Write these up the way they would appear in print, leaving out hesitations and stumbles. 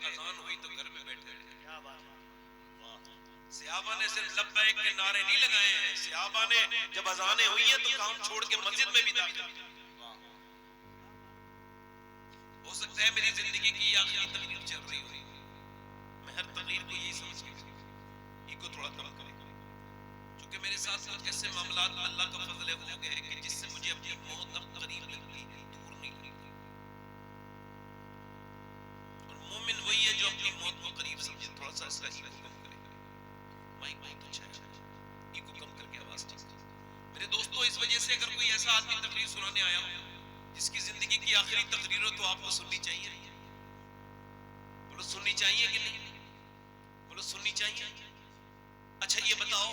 اذان ہوئی تو گھر میں بیٹھے تھے. کیا بات ہے. صحابہ نے صرف لبیک کے نعرے نہیں لگائے ہیں, صحابہ نے جب اذانیں ہوئی ہیں تو کام چھوڑ کے مسجد میں بھی داخل ہوئے. ہو سکتا ہے میری زندگی کی آخری تقریر چل رہی ہو, میں ہر تقریر کو یہی سمجھ کے ایگو تھوڑا کم کرے, کیونکہ میرے ساتھ کچھ ایسے معاملات اللہ کا فضل ہو گئے کہ جس سے مجھے اپنی موت اب قریب لگتی ہے, دور نہیں لگتی. اور مومن وہی ہے جو اپنی موت کو قریب سمجھے, تھوڑا سا اس کا ایگو کم کرے. مائک بہت اچھا ہے, ایگو کم کر کے آواز ٹھیک کرے. میرے دوستو, اس وجہ سے اگر کوئی ایسا آدمی تقریر سنانے آیا ہو جس کی زندگی کی آخری تقریر ہو تو آپ کو سننی چاہیے. بولو سننی چاہیے کہ نہیں؟ بولو سننی چاہیے. اچھا یہ بتاؤ,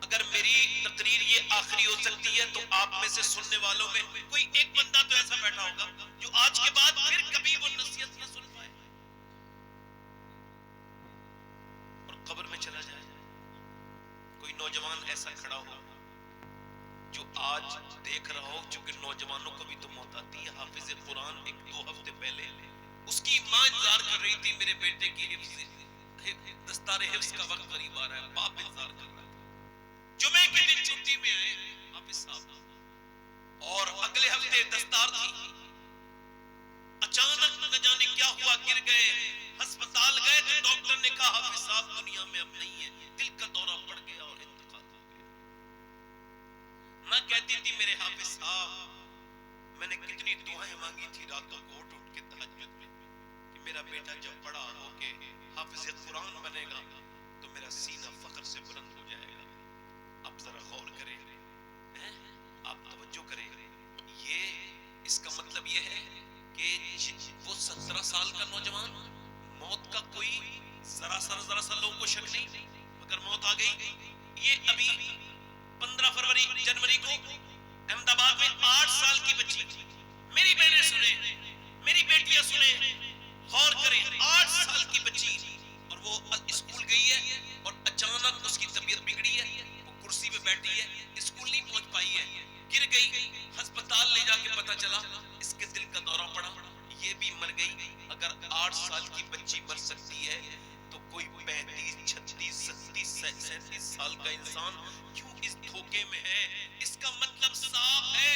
اگر میری تقریر یہ آخری ہو سکتی ہے تو آپ میں سے سننے والوں میں کوئی ایک بندہ تو ایسا بیٹھا ہوگا جو آج کے بعد پھر کبھی وہ نصیحت نہ سن پائے اور قبر میں چلا جائے. کوئی نوجوان ایسا کھڑا ہو جو آج دیکھ رہا ہو, چونکہ نوجوانوں کو بھی تو موت آتی ہے. حافظ قرآن ایک دو ہفتے پہلے اس کی ماں انتظار کر رہی تھی میرے بیٹے کی دستار حفظ کا وقت قریب آ رہا ہے, باپ انتظار کر رہا ہے. جمعے کے دن چھٹی میں آئے حافظ صاحب, اور اگلے ہفتے دستار تھی. اچانک نہ جانے کیا ہوا, گر گئے, ہسپتال گئے تو ڈاکٹر نے کہا حافظ صاحب دنیا میں اب نہیں ہے, دل کا دورہ پڑ گیا اور انتقال ہو گیا. ماں کہتی تھی میرے حافظ صاحب, میں نے کتنی دعائیں مانگی تھی راتوں کو اٹھ اٹھ کے تہجد میں کہ میرا بیٹا جب بڑا ہو کے حافظ قرآن بنے گا تو میرا سینہ فخر سے بلند ہو جائے گا. اب ذرا غور کریں, آپ توجہ کریں, یہ اس کا مطلب یہ ہے کہ وہ 17 سال کا نوجوان, موت کا کوئی ذرا سا لوگوں کو شک نہیں, مگر موت آ گئی. یہ ابھی 15 جنوری کو احمد آباد میں 8 سال کی بچی, میری بہنیں سنیں, میری بیٹیاں سنیں, غور کریں, 8 سال کی بچی, اور وہ اسکول گئی ہے اور اچانک اس کی طبیعت بگڑی ہے, وہ کرسی پہ بیٹھی ہے, اسکول نہیں پہنچ پائی ہے, گر گئی, ہسپتال لے جا کے پتا چلا اس کے دل کا دورہ پڑا, یہ بھی مر گئی. اگر 8 سال کی بچی مر سکتی ہے تو کوئی 35 36 37 37 سال کا انسان کیوں اس دھوکے میں ہے؟ اس کا مطلب صاف ہے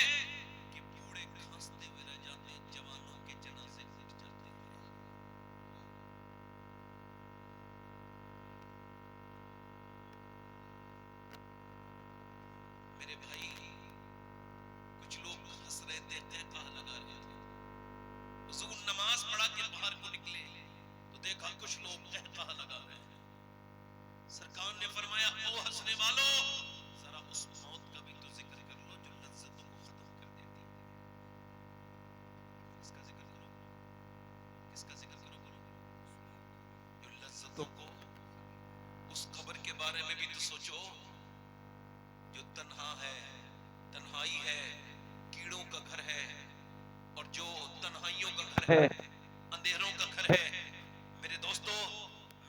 کہ بوڑھے کھانستے ہوئے رہ جاتے ہیں, جوانوں کے جنازے اٹھ جاتے ہیں. میرے بھائی, کچھ لوگ ہنس رہے تھے, قہقہ لگا رہے تھے. حضور نماز پڑھا کے باہر کو نکلے تو دیکھا کچھ لوگ قہقہ لگا رہے ہیں. سرکار نے فرمایا او ہنسنے والوں, ذرا اس موت کا بھی تو ذکر کر لو جو لذتوں کو ختم کر دیتی ہے. اس کا ذکر کرو, اس کا ذکر کرو, جو لذتوں کو. اس قبر کے بارے میں بھی تو سوچو جو تنہا ہے, تنہائی ہے, کیڑوں کا گھر ہے, اور جو تنہائیوں کا گھر ہے, اندھیروں کا گھر ہے. میرے دوستو,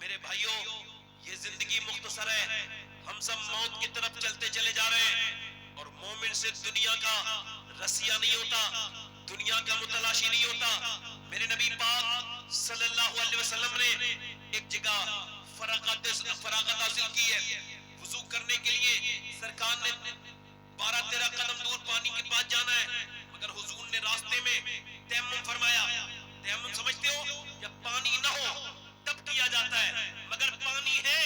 میرے بھائیوں, یہ زندگی مختصر ہے, ہم سب موت کی طرف چلتے چلے جا رہے ہیں. اور مومن سے دنیا کا رسیہ نہیں ہوتا, دنیا کا متلاشی نہیں ہوتا. میرے نبی پاک صلی اللہ علیہ وسلم نے ایک جگہ فراغت حاصل کی ہے, وضو کرنے کے لیے سرکار نے 12-13 قدم دور پانی کے پاس جانا ہے, مگر حضور نے راستے میں تیمم فرمایا. تیمم سمجھتے ہو, جب پانی نہ ہو تب کیا جاتا ہے, مگر پانی ہے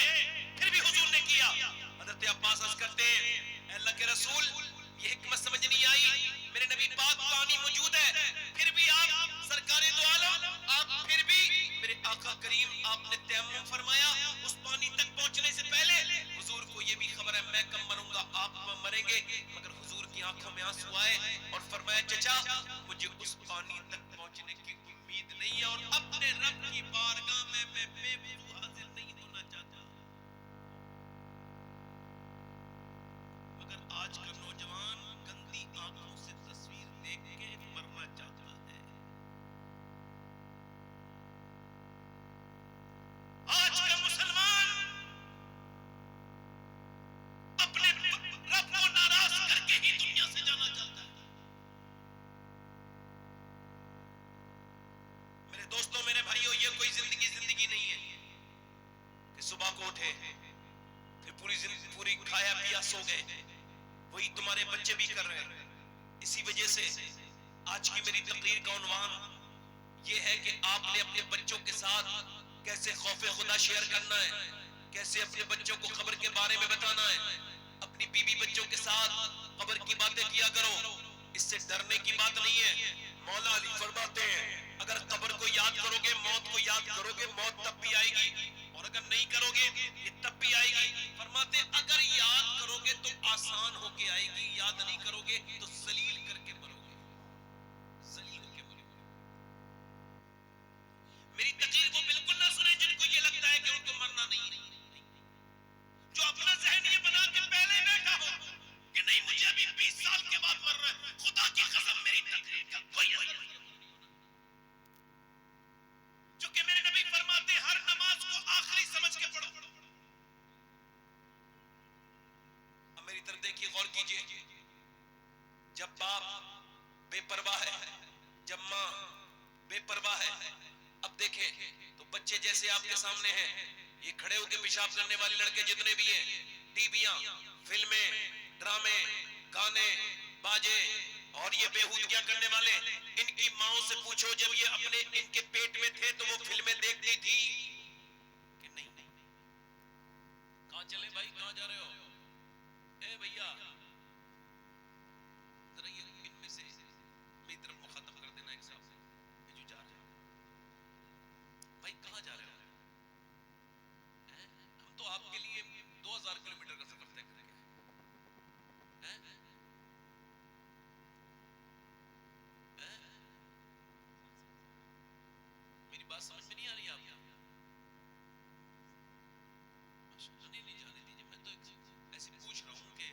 پھر بھی حضور نے کیا. حضرت عباس عرض کرتے ہیں اے اللہ کے رسول, یہ حکمت سمجھ نہیں آئی, میرے نبی پاک پانی موجود ہے پھر بھی آپ سرکار دو عالم, آپ پھر بھی میرے آقا کریم آپ نے تیمم فرمایا. اس پانی تک پہنچنے سے پہلے حضور کو یہ بھی خبر ہے میں کم مروں گا, آپ مریں گے, مگر حضور کی آنکھوں میں آنسو آئے اور فرمایا چچا مجھے اس پانی تک پہنچنے کی امید نہیں ہے, اور اپنے رب کی بارگاہ میں بے وضو حاضر نہیں ہونا چاہتا. مگر آج کا نوجوان گندی آنکھوں سے تصویر دیکھ کے مرنا چاہتا ہے. آج کا مسلمان اپنے رب کو ناراض کر کے ہی دنیا سے جانا چاہتا ہے. میرے دوستوں, میرے بھائیوں, یہ کھایا پیا سو گئے، وہی تمہارے بچے بھی کر رہے ہیں. اسی وجہ سے آج کی میری تقریر کا عنوان یہ ہے کہ آپ نے اپنے بچوں کے ساتھ کیسے خوف خدا شیئر کرنا ہے، کیسے اپنے بچوں کو قبر کے بارے میں بتانا ہے. اپنی بیوی بچوں کے ساتھ قبر کی باتیں کیا کرو، اس سے ڈرنے کی بات نہیں ہے. مولا علی فرماتے ہیں اگر قبر کو یاد کرو گے، موت کو یاد کرو گے، موت تب بھی آئے گی، اور اگر نہیں کرو گے یہ تب بھی آئے گی. فرماتے ہیں اگر یاد کرو گے تو آسان ہو کے آئے گی، یاد نہیں کرو گے تو ذلیل کر کے مرو گے، ذلیل ہو کے مرو گے. میری تقریر کو بالکل نہ سنیں جن کو یہ لگتا ہے کہ ان کو مرنا نہیں ہے، جو اپنا ذہن یہ بنا کے پہلے بیٹھا ہو کہ نہیں مجھے ابھی 20 سال کے بعد مرنا ہے، خدا کی قسم میری تقریر کا کوئی اثر نہیں. چونکہ میرے نبی فرماتے ہیں ہر نماز کو آخری سمجھ کے پڑھو. اب میری طرف دیکھیے، غور کیجئے. جب باپ بے پرواہ ہے، جب ماں بے پرواہ ہے، اب دیکھیں تو بچے جیسے آپ کے سامنے ہیں، یہ کھڑے ہو کے پیشاب کرنے والے لڑکے جتنے بھی ہیں، ٹی ویاں، فلمیں، ڈرامے، گانے، باجے اور یہ بےہودگیاں کرنے والے، ان کی ماؤں سے پوچھو جب یہ اپنے ان کے پیٹ میں تھے تو وہ فلمیں دیکھتی تھی کہ نہیں؟ کہاں چلے بھائی، کہاں جا رہے ہو؟ اے بھیا ذرا یہ ان میں سے میری طرف مخاطب کر دینا ایک صاحب سے، یہ جو جا رہے ہو بھائی کہاں جا رہے ہو؟ ہم تو آپ کے لیے 2000 کلومیٹر کا سفر طے کر کے آئے. میری بات سمجھ میں نہیں آ رہی آپ کو؟ نہیں جانے دیجیے، میں تو ایسے پوچھ رہا ہوں کہ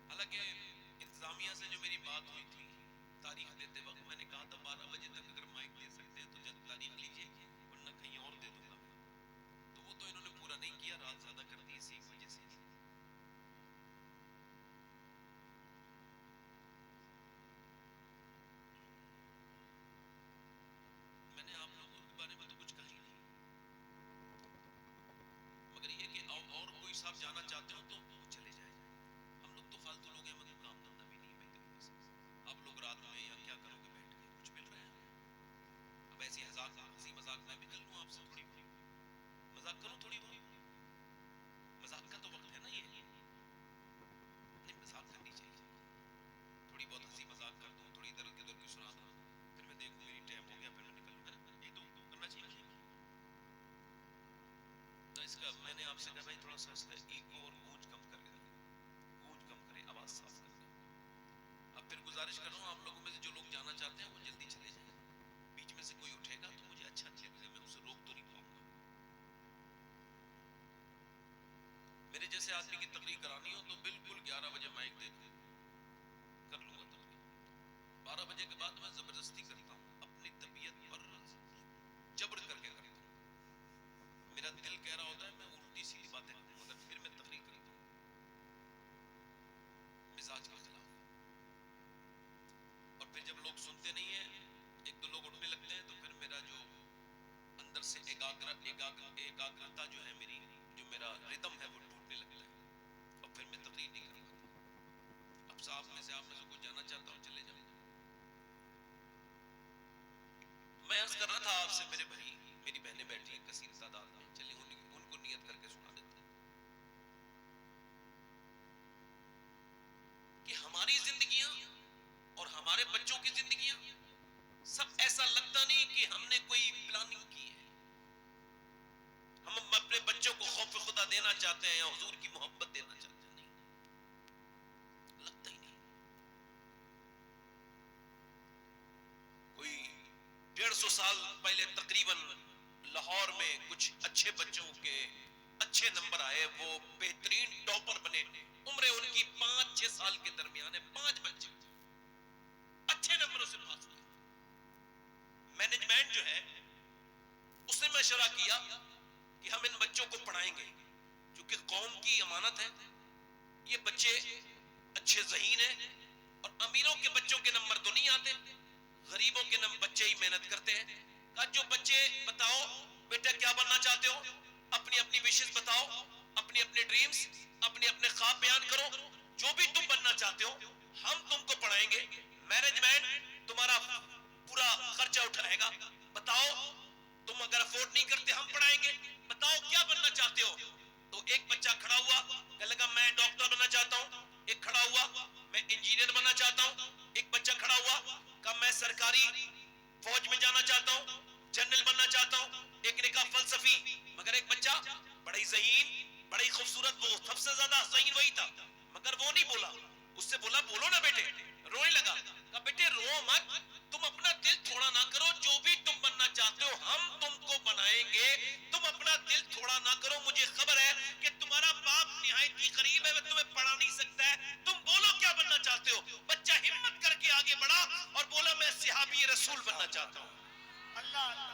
حالانکہ انتظامیہ سے جو میری بات ہوئی تھی تاریخ دیتے وقت، میں نے کہا تھا 12 بجے تک اگر مائک دے سکتے ہیں تو جب تاریخ لیجیے ورنہ کہیں اور دے دوں گا. تو وہ تو انہوں نے پورا نہیں کیا، رات زیادہ کر دی اسی وجہ سے. میں نے آپ لوگوں کے بارے میں تو کچھ کہا ہی نہیں، مگر یہ کہ اور کوئی صاحب جانا چاہتے ہو تو وہ چلے جائیں. ہم لوگ تو فالتو لوگ ہیں، مطلب کام دھندہ بھی نہیں ہے. آپ لوگ رات میں یا کیا کرو گے بیٹھ کے، کچھ مل رہے ہیں. اب ایسی ہنسی مذاق میں بھی کر لوں آپ سے، تھوڑی مذاق کروں، تھوڑی بہت مذاق کا تو وقت ہے نا، یہ نہیں مذاق کرنی چاہیے. تھوڑی بہت ہنسی مذاق کر دوں، تھوڑی ادھر ادھر کی سنا دوں، پھر میں دیکھوں میری ٹائم ہو گیا پھر میں نکل لوں. یہ تو کرنا چاہیے مجھے. تو اس کا میں نے آپ سے کہا بھائی تھوڑا سا اس کا ایگو اور گونج کم کر کے، گونج کم کریں، آواز صاف کر دیں. اب پھر گزارش کر رہا ہوں آپ لوگوں میں سے جو لوگ جانا چاہتے ہیں وہ جلدی چلے جائیں. بیچ میں سے کوئی اٹھے گا تو مجھے اچھا نہیں لگے گا، میں اسے روک تو نہیں پاؤں گا. میرے جیسے آدمی کی تقریر کرانی ہو تو بالکل 11 بجے مائک دے دیں، کر لوں گا تقریر. 12 بجے کے بعد میں زبردستی کرتا ہوں، اپنی طبیعت پر جبر کر کے کرتا ہوں. میرا دل کہہ رہا ہوتا ہے میں الٹی سیدھی باتیں کروں مگر پھر میں تقریر کرتا ہوں مزاج کے خلاف. اور پھر جب لوگ سنتے نہیں ہیں، ایک دو لوگ اٹھنے لگتے ہیں تو پھر میرا جو اندر سے ایکاگرتا جو ہے میری، جو میرا ردم ہے وہ ٹوٹنے لگتا ہے اور پھر میں تقریر نہیں کر پاتا. اب صاحب میں سے آپ میں سے کوئی جانا چاہتا ہوں چلے جاؤ. میں عرض کر رہا تھا آپ سے میرے بھائی، میری بہنیں بیٹھی ہیں کثیر تعداد میں، چلیے ان کو نیت کر کے سنا دیتے ہیں کہ ہماری زندگیاں اور ہمارے بچوں کی زندگیاں سب ایسا لگتا نہیں کہ ہم نے کوئی پلاننگ کی ہے. ہم اپنے بچوں کو خوف خدا دینا چاہتے ہیں یا حضور کی محبت دینا چاہتے ہیں، نہیں لگتا ہی نہیں. کوئی 150 سال پہلے تقریباً لاہور میں کچھ اچھے بچوں کے اچھے نمبر آئے، وہ بہترین ٹاپر بنے. عمریں ان کی 5-6 سال کے درمیان ہے، 5 بچے اچھے نمبروں سے پاس ہوئے. مینجمنٹ جو ہے اس نے مشورہ کیا کہ ہم ان بچوں کو پڑھائیں گے کیونکہ قوم کی امانت ہے. یہ بچے اچھے ذہین ہیں اور امیروں کے بچوں کے نمبر تو نہیں آتے، غریبوں کے بچے ہی محنت کرتے ہیں. کہا جو بچے بتاؤ بیٹا کیا بننا چاہتے ہو، اپنی اپنی وشز بتاؤ، اپنے اپنے ڈریمز، اپنے اپنے خواب بیان کرو، جو بھی تم بننا چاہتے ہو ہم تم کو پڑھائیں گے، مینجمنٹ تمہارا پورا خرچہ اٹھائے گا، بتاؤ تم اگر افورڈ نہیں کرتے ہم پڑھائیں گے، بتاؤ کیا بننا چاہتے ہو؟ تو ایک بچہ کھڑا ہوا کہنے لگا میں ڈاکٹر بننا چاہتا ہوں، ایک کھڑا ہوا میں انجینئر بننا چاہتا ہوں، ایک بچہ کھڑا ہوا کہا میں سرکاری فوج میں جانا چاہتا ہوں، جنرل بننا چاہتا ہوں، ایک نے کہا فلسفی، مگر ایک بچہ بڑی ذہین بڑی خوبصورت، وہ سب سے زیادہ ذہین وہی تھا، مگر وہ نہیں بولا، اس سے بولا بولو نا بیٹے، رونے لگا، کہا بیٹے رو مت، تم اپنا دل تھوڑا نہ کرو، جو بھی تم بننا چاہتے ہو ہم تم کو بنائیں گے، تم اپنا دل تھوڑا نہ کرو، مجھے خبر ہے کہ تمہارا باپ نہایت ہی غریب ہے، وہ تمہیں پڑھا نہیں سکتا ہے، تم بولو کیا بننا چاہتے ہو؟ بچہ ہمت کر کے آگے بڑھا اور بولا میں صحابی رسول بننا چاہتا ہوں۔ اللہ اللہ،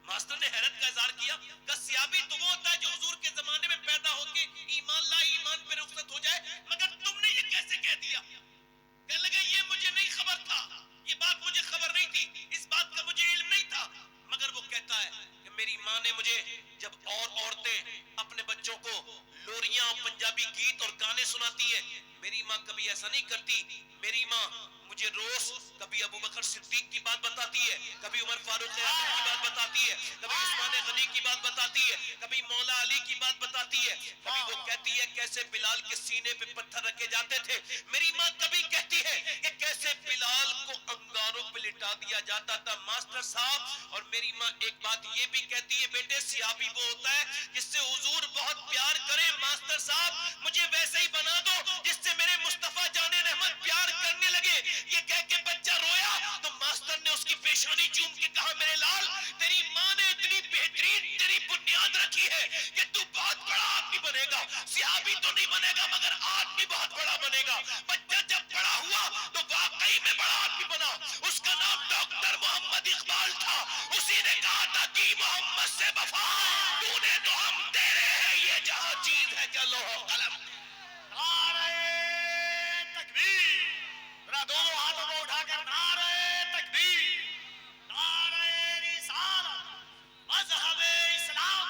ماسٹر نے حیرت کا اظہار کیا کہ صحابی تو وہ ہوتا ہے جو حضور کے زمانے میں پیدا ہو کے ایمان لا ایمان پہ رخصت ہو جائے، مگر تم نے یہ کیسے کہہ دیا؟ کہنے لگے یہ مجھے نہیں خبر تھا، یہ بات مجھے خبر نہیں تھی، اس بات کا مجھے علم نہیں تھا، مگر وہ کہتا ہے کہ میری ماں نے مجھے جب اور عورتیں اپنے بچوں کو لوریاں اور پنجابی گیت اور گانے سناتی ہے، میری ماں کبھی ایسا نہیں کرتی، میری ماں مجھے روز کبھی ابو بکر صدیق کی بات بتاتی ہے، کبھی عمر فاروق اعظم کی بات بتاتی ہے، کبھی عثمان غنی کی بات بتاتی ہے، کبھی مولا علی کی بات بتاتی ہے، کبھی وہ کہتی ہے کیسے بلال کے سینے پہ پتھر رکھے جاتے تھے، میری ماں کبھی کہتی ہے کہ کیسے بلال کو انگاروں پہ لٹا دیا جاتا تھا ماسٹر صاحب، اور میری ماں ایک بات یہ بھی کہتی ہے بیٹے صحابی وہ ہوتا ہے جس سے حضور بہت پیار کرے، ماسٹر صاحب مجھے ویسے ہی بنا دو جس سے میرے مصطفیٰ جان رحمت پیار کرنے لگے۔ یہ کہہ کے بچہ رویا تو ماسٹر نے اس کی پیشانی چوم کے کہا میرے لال تیری ماں نے اتنی بہترین تیری بنیاد رکھی ہے کہ تو بہت بڑا آدمی بنے گا، صحابی تو نہیں بنے گا مگر آدمی بہت بڑا بنے گا۔ بچہ جب بڑا ہوا تو واقعی میں بڑا آدمی بنا، اس کا نام ڈاکٹر محمد اقبال تھا، اسی نے کہا تھا کہ محمد سے وفا تو نے تو ہم تیرے ہیں، یہ جہاں چیز ہے کیا لوح و قلم۔ نعرہ تکبیر، ذرا دونوں ہاتھوں کو اٹھا کر نعرہ تکبیر، نعرہ رسالت، مذہب اسلام،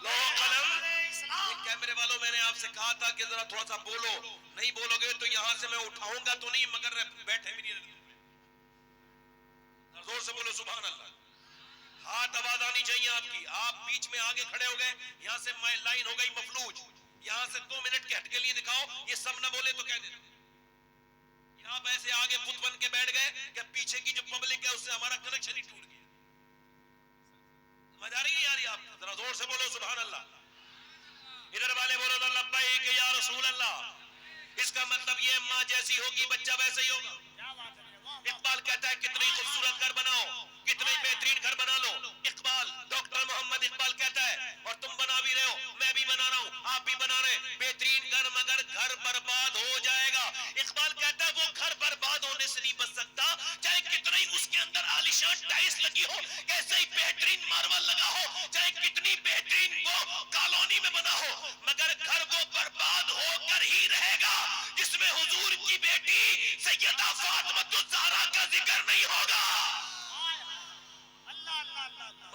لوح و قلم۔ اسلام۔ یہ کیمرے والوں میں نے آپ سے کہا تھا کہ ذرا تھوڑا سا بولو، نہیں بولو گے تو یہاں سے میں اٹھاؤں گا تو نہیں، مگر بیٹھے بھی نہیں، زور سے بولو سبحان اللہ۔ ہاتھ آواز آنی چاہیے آپ کی، آپ بیچ میں آگے کھڑے ہو گئے، یہاں سے لائن ہو گئی مفلوج، یہاں سے 2 منٹ کے ہٹ کے لیے دکھاؤ، یہ سب نہ بولے تو کہہ دیں، یہاں آپ ایسے آگے بت بن کے بیٹھ گئے کہ پیچھے کی جو پبلک ہے اس سے ہمارا کنیکشن ہی ٹوٹ گیا۔ سمجھ آ رہی ہے یاری آپ؟ ذرا زور سے بولو سبحان اللہ۔ ادھر والے بولو لبیک یا رسول اللہ۔ اس کا مطلب یہ ماں جیسی ہوگی بچہ ویسے ہی ہوگا۔ کیا بات ہے، واہ واہ۔ اقبال کہتا ہے کتنی خوبصورت گھر بناؤ، کتنے بہترین گھر بنا لو، اقبال ڈاکٹر محمد اقبال کہتا ہے، اور تم بنا بھی رہے ہو میں بھی بنا رہا ہوں آپ بھی بنا رہے ہیں بہترین گھر، مگر گھر برباد ہو جائے گا۔ اقبال کہتا ہے وہ گھر برباد ہونے سے نہیں بچ سکتا، چاہے کتنا ہی اس کے اندر عالیشان ٹائلس لگی ہو، کیسے ہی بہترین ماربل لگا ہو، چاہے کتنی بہترین وہ کالونی میں بنا ہو، مگر گھر وہ برباد ہو کر ہی رہے گا جس میں حضور کی بیٹی سیدہ فاطمہ الزہرا کا ذکر نہیں ہوگا۔ اللہ اللہ اللہ اللہ۔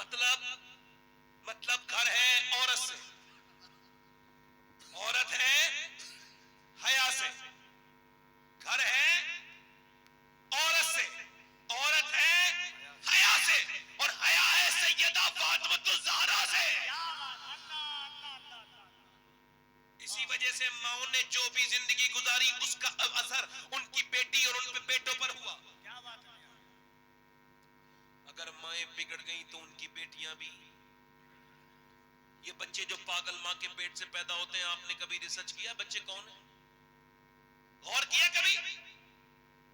مطلب گھر ہے عورت سے، عورت ہے حیا سے، گھر ہے عورت سے، عورت ہے حیا سے، اور حیا ہے سیدہ فاطمہ الزہرا سے۔ کیا بات، اللہ اللہ اللہ اللہ۔ اسی وجہ سے ماؤں نے جو بھی زندگی گزاری اس کا اثر ان کی بیٹی اور ان پہ بیٹوں پر ہوا۔ کیا بات ہے، اگر مائیں بگڑ گئیں تو ان کی بیٹیاں بھی۔ یہ بچے جو پاگل ماں کے پیٹ سے پیدا ہوتے ہیں، آپ نے کبھی ریسرچ کیا بچے کون ہیں؟ غور کیا کبھی؟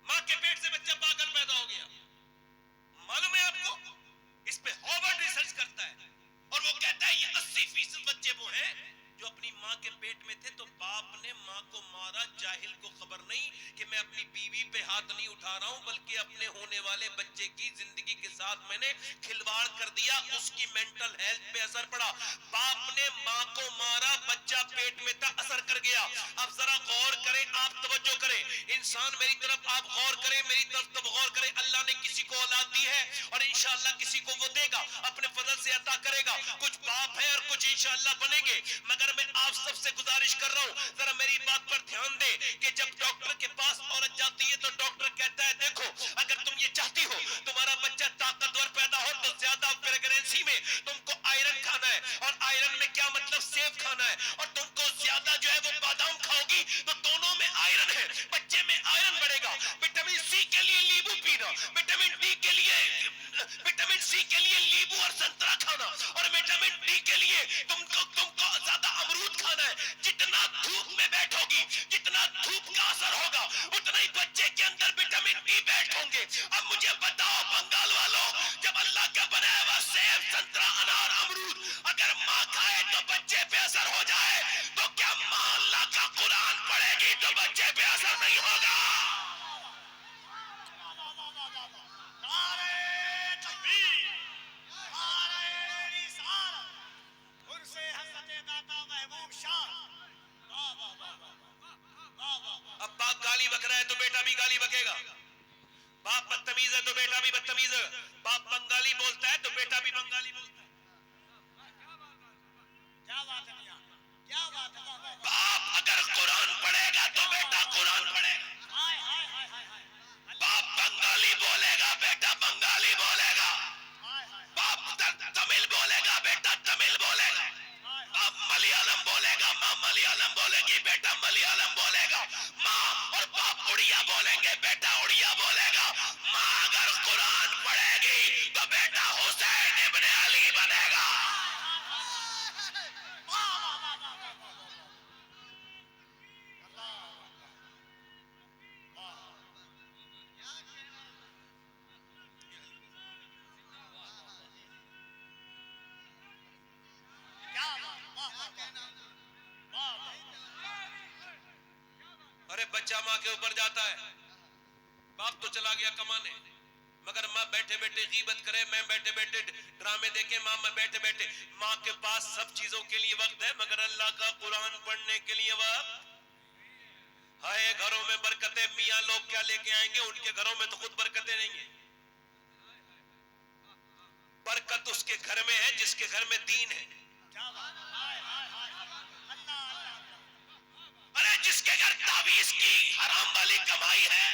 ماں کے پیٹ سے بچہ پاگل پیدا ہو گیا، معلوم ہے آپ کو؟ اس پہ ہارورڈ ریسرچ کرتا ہے اور وہ کہتا ہے یہ 80% بچے وہ ہیں جو اپنی ماں کے پیٹ میں تھے تو باپ نے ماں کو مارا، جاہل کو خبر نہیں کہ میں اپنی بیوی پہ ہاتھ نہیں اٹھا رہا ہوں بلکہ اپنے ہونے والے بچے کی زندگی کے ساتھ ساتھ میں نے کھلواڑ کر دیا، اس کی مینٹل ہیلتھ پہ اثر پڑا، باپ نے ماں کو مارا، بچہ پیٹ میں تھا، اثر کر گیا۔ اب ذرا غور کریں، آپ توجہ کریں، انسان میری طرف آپ غور کریں، میری طرف تب غور کریں، اللہ نے کسی کو اولاد دی ہے اور انشاءاللہ کسی کو وہ دے گا، اپنے فضل سے عطا کرے گا، کچھ باپ ہے اور کچھ انشاءاللہ بنیں گے، مگر میں آپ سب سے گزارش کر رہا ہوں ذرا میری بات پر دھیان دے کہ جب ڈاکٹر کے پاس عورت جاتی ہے تو ڈاکٹر کہتا ہے دیکھو اگر تم یہ چاہتی ہو تمہارا بچہ طاقتور پیدا ہو تو زیادہ فریگنینسی میں تم کو آئرن کھانا ہے، اور آئرن میں کیا مطلب سیب کھانا ہے، اور تم کو زیادہ جو ہے وہ بادام کھاؤ گی تو دونوں میں آئرن ہے، بچے میں آئرن بڑھے گا، وٹامن سی کے لیے لیمبو پینا، وٹامن ڈی کے لیے وٹامن سی کے لیے لیمبو اور سنترا کھانا، اور وٹامن ڈی کے لیے تم کو زیادہ امرود کھانا ہے، جتنا دھوپ میں بیٹھو گی جتنا دھوپ کا اثر ہوگا اتنا ہی بچے کے اندر وٹامن ڈی بیٹھوں گے۔ اب مجھے بتاؤ بنگال والوں، جب اللہ کا بنایا ہوا سیب سنترا انار امرود اگر ماں کھائے تو بچے پہ اثر ہو جائے تو کیا ماں اللہ کا قرآن پڑھے گی تو بچے پہ اثر نہیں ہوگا؟ نعرہ تکبیر، نعرہ رسالت، ان سے حضرت داتا محبوب شاہ، واہ واہ واہ واہ واہ واہ۔ اب باپ گالی بک رہا ہے تو بیٹا بھی گالی بکے گا، باپ بدتمیز ہے تو بیٹا بھی بدتمیز ہے، باپ بنگالی بولتا ہے تو بیٹا بھی بنگالی بولتا ہے۔ کیا بات ہے میاں، کیا بات ہے، واہ واہ واہ۔ باپ اگر قرآن پڑھے گا تو بیٹا قرآن پڑھے گا، ہائے ہائے ہائے ہائے ہائے، باپ بنگالی بولے گا بیٹا بنگالی بولے گا، ہائے ہائے باپ تمل بولے گا بیٹا تمل بولے گا، باپ ملیالم بولے گا ماں ملیالم بولے گی بیٹا ملیالم بولے گا، ماں اور باپ اڑیا بولیں گے بیٹا اڑیا بولے گا، ماں اگر قرآن پڑھے گی تو بیٹا حسین ابن علی بنے گا۔ ارے بچہ ماں کے اوپر جاتا ہے، باپ تو چلا گیا کمانے، مگر ماں بیٹھے بیٹھے غیبت کرے، میں بیٹھے بیٹھے ڈرامے دیکھے، ماں میں بیٹھے بیٹھے، ماں کے پاس سب چیزوں کے لیے وقت ہے مگر اللہ کا قرآن پڑھنے کے لیے وقت ہائے۔ گھروں میں برکتیں، میاں لوگ کیا لے کے آئیں گے، ان کے گھروں میں تو خود برکتیں نہیں ہیں، برکت اس کے گھر میں ہے جس کے گھر میں دین ہے، ارے جس کے گھر تعویذ کی حرام والی کمائی ہے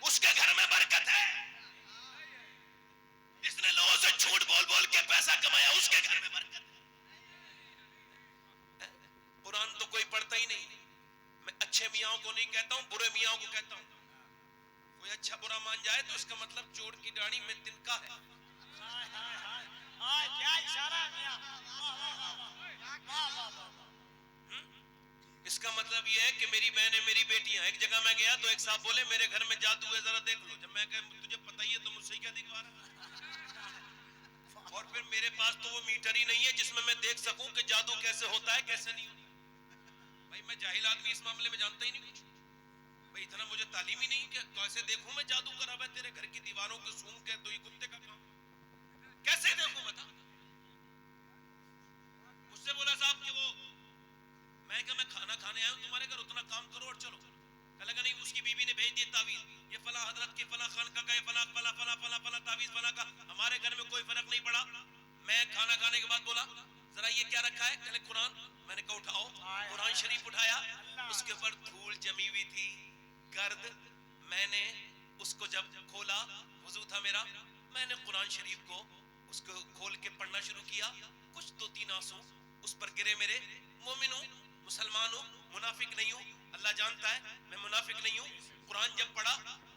اس کے گھر میں برکت ہے، جس نے لوگوں سے جھوٹ بول بول کے پیسہ کمایا اس کے گھر میں برکت ہے۔ قرآن تو کوئی پڑھتا ہی نہیں، میں اچھے میاں کو نہیں کہتا ہوں، برے میاں کو کہتا ہوں، کوئی اچھا برا مان جائے تو اس کا مطلب چور کی داڑھی میں تنکا ہے۔ کیا اشارہ ہے میاں، واہ واہ واہ واہ واہ واہ۔ اس کا مطلب یہ ہے کہ میری بہنیں میری بیٹیاں، ایک جگہ میں گیا تو ایک صاحب بولے میرے گھر میں جادو ہے ذرا دیکھ لو، جب میں کہا تجھے پتہ ہی ہے تو مجھ سے کیا دکھوا رہا ہے، اور پھر میرے پاس تو وہ میٹر ہی نہیں ہے جس میں دیکھ سکوں کہ جادو کیسے ہوتا ہے کیسے نہیں ہوتا، بھائی میں جاہل آدمی اس معاملے میں جانتا ہی نہیں کچھ، بھائی اتنا مجھے تعلیم ہی نہیں کہ کیسے دیکھوں میں جادو کرا ہوا ہے تیرے گھر کی دیواروں کو سونگ کے، تو یہ کتے کا کام کیسے دیکھوں بتا، مجھ سے بولا صاحب کہ وہ میں کہا میں کھانا کھانے آیا ہوں تمہارے گھر، اتنا کام کرو اور چلو، کہا کہ نہیں اس کی بیوی نے بھیج دی تعویذ، یہ فلاں حضرت کے فلاں خانقاہ کا، یہ فلاں فلاں فلاں فلاں فلاں تعویذ فلاں کا، ہمارے گھر میں کوئی فرق نہیں پڑا۔ میں کھانا کھانے کے بعد بولا ذرا یہ کیا رکھا ہے، کہلے قرآن، میں نے کہا اٹھاؤ، قرآن شریف اٹھایا، اس کے اوپر دھول جمی ہوئی تھی، گرد، میں نے اس کو جب کھولا، وضو تھا میرا، میں نے قرآن شریف کو اس کو کھول کے پڑھنا شروع کیا، کچھ دو تین آنسو اس پر گرے میرے، مومن ہوں، مسلمان ہوں، منافق نہیں ہوں، اللہ جانتا ہے میں منافق نہیں ہوں، قرآن جب پڑھا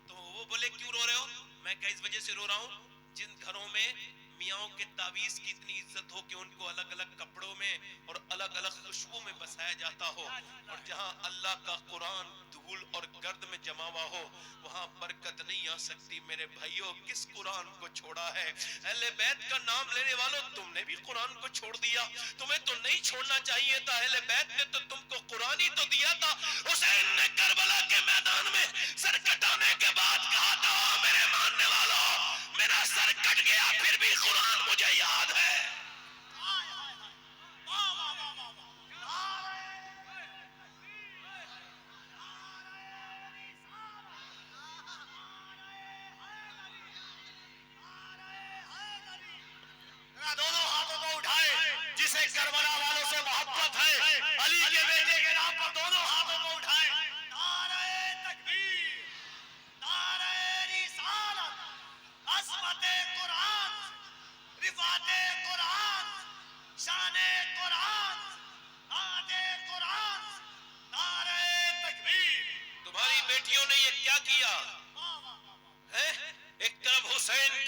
تو وہ بولے کیوں رو رہے ہو، میں کہا اس وجہ سے رو رہا ہوں جن گھروں میں میاں کے تعویذ کی اتنی عزت ہو کہ ان کو الگ الگ کپڑوں میں اور الگ الگ خوشبو میں بسایا جاتا ہو، اور جہاں اللہ کا قرآن دھول اور گرد میں جما ہوا ہو وہاں برکت نہیں آ سکتی۔ میرے بھائیوں کس قرآن کو چھوڑا ہے؟ اہل بیت کا نام لینے والوں تم نے بھی قرآن کو چھوڑ دیا، تمہیں تو نہیں چھوڑنا چاہیے تھا، اہل بیت نے تو تم کو قرآن ہی تو دیا تھا۔ حسین نے کربلا کے میدان میں سر کٹانے کے بعد کہا تھا میرے ماننے والوں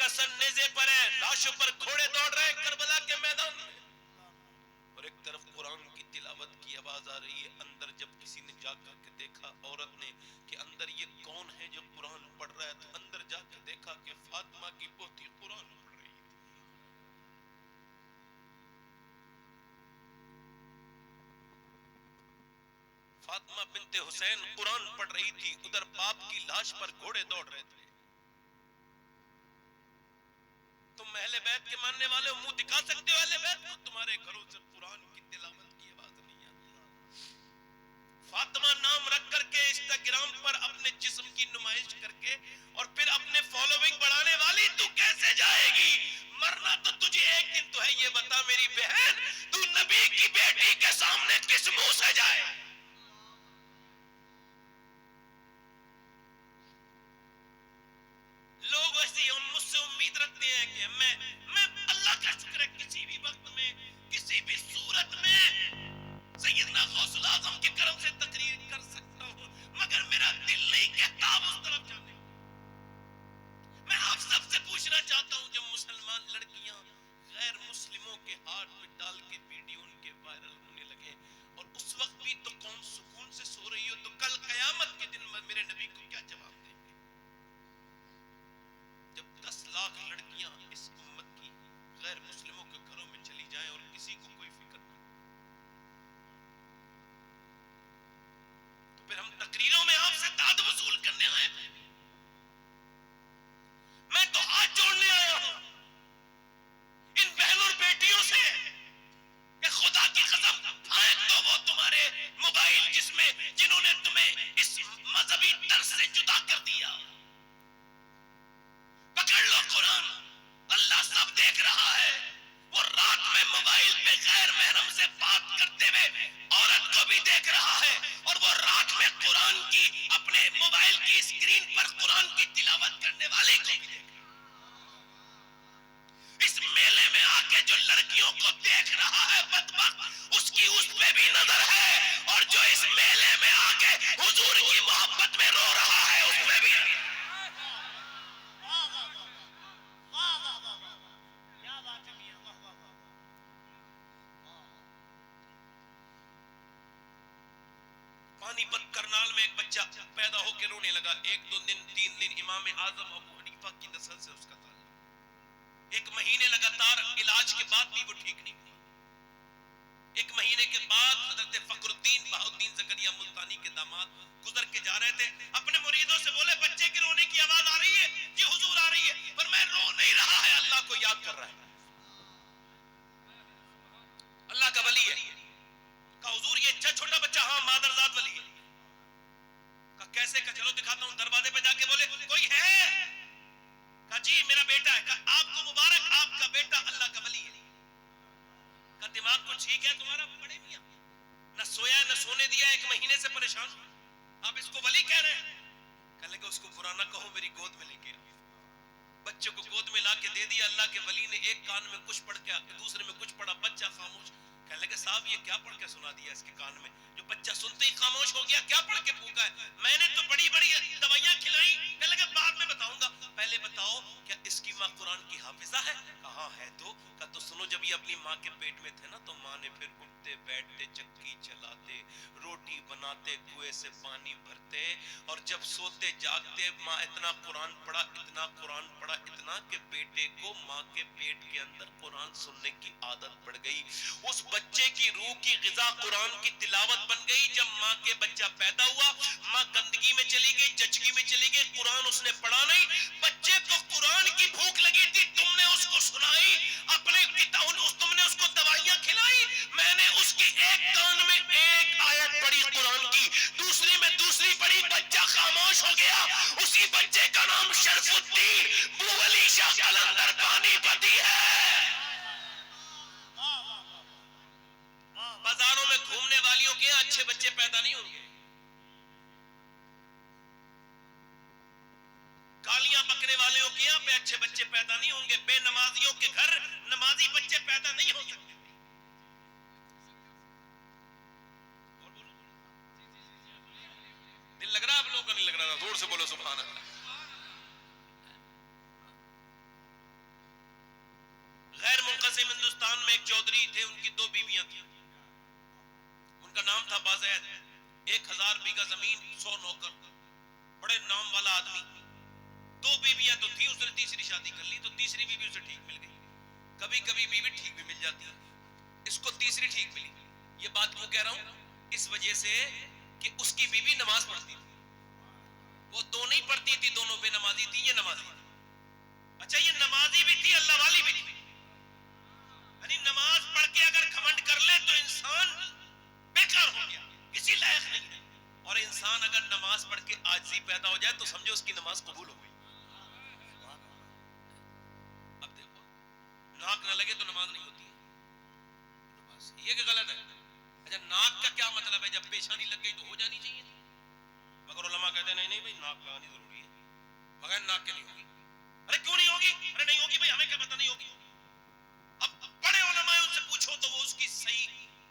کا سر نیزے پر ہے, لاشوں پر گھوڑے دوڑ رہے ہیں کربلا کے میدان میں, اور ایک طرف قرآن کی تلاوت کی آواز آ رہی ہے. اندر جب کسی نے جا کر کے دیکھا, عورت نے, کہ اندر یہ کون ہے جو قرآن پڑھ رہا ہے, تو اندر جا کے دیکھا کہ فاطمہ کی پوتی قرآن پڑھ رہی ہے. فاطمہ بنت حسین قرآن پڑھ رہی تھی, ادھر باپ کی لاش پر گھوڑے دوڑ رہے تھے. تم اہل بیت کے ماننے والے ہو, منہ دکھا سکتے ہو اہل بیت کو, تمہارے گھروں سے قرآن کی تلاوت کی آواز نہیں آتی. فاطمہ نام رکھ کر کے انسٹاگرام پر اپنے جسم کی نمائش کر کے اور پھر اپنے فالوونگ بڑھانے والی, تو کیسے جائے گی؟ مرنا تو تجھے ایک دن تو ہے, یہ بتا میری بہن, تو نبی کی بیٹی کے سامنے کس منہ سے جائے؟ لوگ ایسی مجھ سے امید رکھتے ہیں کہ میں اللہ کا شکر ہے کسی بھی وقت میں کسی بھی صورت میں سیدنا غوث الاعظم کے کرم سے تقریر کر سکتا ہوں, مگر میرا دل نہیں کہتا اس طرف جانے. میں آپ سب سے پوچھنا چاہتا ہوں, جب مسلمان لڑکیاں غیر مسلموں کے ہاتھ میں ڈال کے ویڈیو ان کے وائرل ہونے لگے, اور اس وقت بھی تو کون سکون سے سو رہی ہو, تو کل قیامت کے دن میرے نبی کو کیا جواب دیں گے؟ جب 10 لاکھ لڑکیاں اس امت کی غیر مسلموں کے گھروں میں چلی جائیں اور کسی کو کوئی فکر نہیں, تو پھر ہم تقریروں میں آپ سے داد وصول کرنے آئے ہیں. میں تو آج جوڑنے آیا ہوں ان بہن اور بیٹیوں سے کہ خدا کی قسم پھینک دو وہ تمہارے موبائل جنہوں نے تمہیں اس مذہبی طرز سے جدا کر دیا. پکڑ لو قرآن, اللہ سب دیکھ رہا ہے. وہ رات میں موبائل پہ غیر محرم سے بات کرتے ہوئے عورت کو بھی دیکھ رہا ہے, اور وہ رات میں قرآن کی اپنے موبائل کی اسکرین پر قرآن کی تلاوت کرنے والے کو بھی دیکھ رہا ہے. اس میلے میں آ کے جو لڑکیوں کو دیکھ رہا ہے بدبخت, اس کی اس پہ بھی نظر ہے, اور جو اس میلے میں آ کے حضور کی محبت میں رو رہا ہے اس پہ بھی. پانی پت کرنال میں ایک بچہ پیدا ہو کے رونے لگا. 1 2 دن 3 دن امام اعظم ابو حنیفہ کی نسل سے اس کا تعلق. 1 مہینے لگاتار علاج کے بعد بھی وہ ٹھیک نہیں ہوا. 1 مہینے کے بعد حضرت فخر الدین بہاؤالدین زکریا ملتانی کے داماد گزر کے جا رہے تھے, اپنے مریدوں سے بولے بچے کے رونے کی آواز آ رہی ہے جی حضور آ رہی ہے, پر میں رو نہیں رہا ہے, اللہ کو یاد کر رہا ہے, اللہ کا ولی ہے. کہا حضور یہ اچھا چھوٹا بچہ, ہاں مادرزاد ولی ہے. کہا کیسے؟ کہا چلو دکھاتا ہوں. دروازے پہ جا کے بولے کوئی ہے؟ کہا جی میرا بیٹا ہے. کہا آپ کو مبارک, آپ کا بیٹا اللہ کا ولی ہے. کہا دماغ کو ٹھیک ہے تمہارا؟ پڑے میاں, نہ سویا نہ سونے دیا, 1 مہینے سے پریشان ہوں, آپ اس کو ولی کہہ رہے ہیں؟ کہنے لگے اس کو برا نہ کہو, میری گود میں لے کے آؤ. بچے کو گود میں لا کے دے دیا. اللہ کے ولی نے ایک کان میں کچھ پڑھ کے دوسرے میں کچھ پڑھا, بچہ خاموش. کہنے لگے صاحب یہ کیا پڑھ کے سنا دیا اس کے کان میں, جو بچہ سنتے ہی خاموش ہو گیا, کیا پڑھ کے پھونکا ہے؟ میں نے تو بڑی بڑی دوائیاں کھلائی. کہنے لگے بعد میں بتاؤں گا, پہلے بتاؤ کیا اس کی ماں قرآن کی حافظہ ہے؟ کہا ہے. تو کہا تو سنو, جب یہ اپنی ماں کے پیٹ میں تھے نا, تو ماں نے پھر اٹھتے بیٹھتے چکی چلاتے روٹی بناتے کنویں سے پانی بھرتے, اور جب سوتے جاگتے ماں اتنا قرآن پڑھا, اتنا قرآن پڑھا, اتنا کہ بیٹے کو ماں کے پیٹ کے اندر قرآن سننے کی عادت پڑ گئی. اس بچے کی روح کی غذا قرآن کی تلاوت بن گئی. جب ماں کے بچہ پیدا ہوا, ماں گندگی میں چلی گئی, چچگی میں چلی گئی, قرآن اس نے پڑھا نہیں. بچے کو قرآن کی بھوک لگی تھی, تم نے اس کو سنائی, اپنے تم نے اس کو دوائیاں کھلائی. میں نے اس کی ایک کان میں ایک آیت پڑھی قرآن کی, دوسری میں دوسری پڑھی, بچہ خاموش ہو گیا. اسی بچے کا نام شرف الدین بولی شاہ قلندر پانی پتی ہے. بازاروں میں گھومنے والیوں کے اچھے بچے پیدا نہیں ہوں گے, گالیاں بکنے والوں کے یہاں پہ اچھے بچے پیدا نہیں ہوں گے, بے نمازیوں کے گھر نمازی بچے پیدا نہیں ہو سکتے. دل لگ رہا آپ لوگوں کا؟ نہیں لگ رہا, زور سے بولو سبحان اللہ. راجستھان میں ایک چودھری تھے, ان کی 2 بیویاں تھیں. ان کا نام تھا بازید. 1000 بیگھہ زمین, 100 نوکر, بڑے نام والا آدمی. 2 بیویاں تو تھی, اس نے تیسری شادی کر لی, تو تیسری بیوی اسے ٹھیک مل گئی. کبھی کبھی بیوی ٹھیک بھی مل جاتی ہے, اس کو تیسری ٹھیک ملی. یہ بات کیوں کہہ رہا ہوں؟ اس وجہ سے کہ اس کی بیوی نماز پڑھتی تھی. وہ 2 نہیں پڑھتی تھی, دونوں بے نمازی تھی, یہ نمازی تھی. اچھا, یہ نمازی بھی تھی, اللہ والی بھی تھی. یعنی نماز پڑھ کے اگر گھمنڈ کر لے تو انسان بیکار ہو گیا, کسی لائق نہیں ہے. اور انسان اگر نماز پڑھ کے عاجزی پیدا ہو جائے تو سمجھو اس کی نماز قبول ہو گئی. اب دیکھو, ناک نہ لگے تو نماز نہیں ہوتی ہے, نماز یہ کہ غلط ہے. اچھا, ناک کا کیا مطلب ہے؟ جب پیشانی لگ گئی تو ہو جانی چاہیے, مگر علماء کہتے ہیں نہیں نہیں بھائی, ناک لگانی ضروری ہے, مگر ناک کے نہیں ہوگی. ارے کیوں نہیں ہوگی؟ ارے نہیں ہوگی بھائی, ہمیں کیا پتہ نہیں ہوگی. اب بڑے علماء ان سے پوچھو تو وہ اس کی صحیح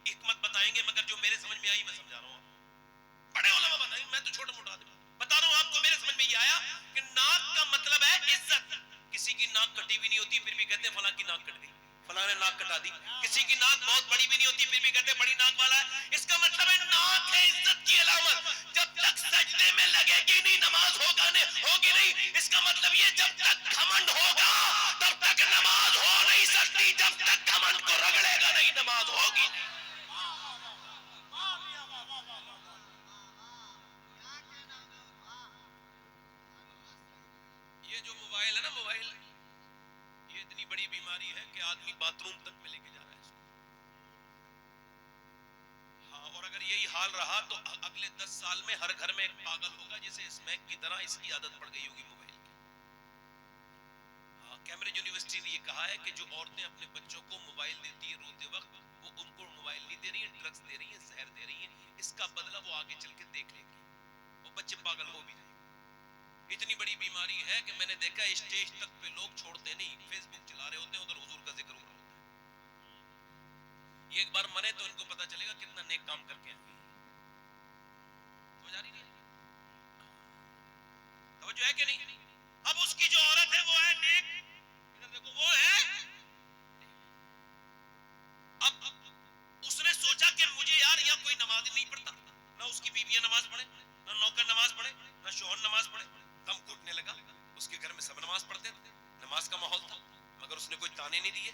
حکمت بتائیں گے, مگر جو میرے سمجھ میں آئی میں سمجھا رہا ہوں. بڑے علماء بتائیں, میں تو چھوٹا موٹا آدمی بتا رہا ہوں آپ کو. میرے سمجھ میں یہ آیا کہ ناک کا مطلب ہے عزت. کسی کی ناک کٹی بھی نہیں ہوتی پھر بھی کہتے ہیں فلاں کی ناک کٹ گئی, فلاں نے ناک کٹا دی. کسی کی ناک بہت بڑی بھی نہیں ہوتی پھر بھی کہتے ہیں بڑی ناک والا ہے. اس کا مطلب ہے ناک ہے عزت کی علامت. جب تک سجدے میں لگے گی نہیں نماز ہوگی نہیں. اس کا مطلب یہ جب تک گھمنڈ ہوگا تب تک نماز ہو نہیں سکتی. جب تک گھمنڈ کو رگڑے گا نہیں نماز ہوگی نہیں. یہ جو موبائل ہے نا, موبائل یہ اتنی بڑی بیماری ہے کہ آدمی باتھ روم تک میں لے کے جا رہا ہے اس کو. ہاں, اور اگر یہی حال رہا تو اگلے 10 سال میں ہر گھر میں ایک پاگل ہوگا جسے اسمیک کی طرح اس کی عادت پڑ گئی ہوگی موبائل کی. ہاں, کیمبرج یونیورسٹی نے یہ کہا ہے کہ جو عورتیں اپنے بچوں کو موبائل دیتی ہیں روتے وقت, وہ ان کو موبائل نہیں دے رہی ہیں, ڈرگز دے رہی ہیں, زہر دے رہی ہیں. اس کا بدلہ وہ آگے چل کے دیکھ لیں گے, وہ بچے پاگل ہو بھی رہے ہیں. اتنی بڑی بیماری ہے کہ میں نے دیکھا اسٹیج تک پہ لوگ چھوڑتے نہیں, فیس بک چلا رہے ہوتے ہیں, ادھر حضور کا ذکر ہو رہا ہوتا ہے. یہ ایک بار مرے تو ان کو پتا چلے گا کتنا نیک کام کر کے آئے. سمجھ آ رہی نہیں؟ توجہ ہے کہ نہیں؟ اب اس کی جو عورت ہے وہ ہے نیک, ادھر دیکھو وہ ہے. اب اس نے سوچا کہ مجھے یار یہاں کوئی نماز نہیں پڑھتا, نہ اس کی بیویاں نماز پڑھے, نہ نوکر نماز پڑھے, نہ شوہر نماز پڑھے. دم گھٹنے لگا. اس کے گھر میں سب نماز پڑھتے تھے, نماز کا ماحول تھا, مگر اس نے کوئی تانے نہیں دیے.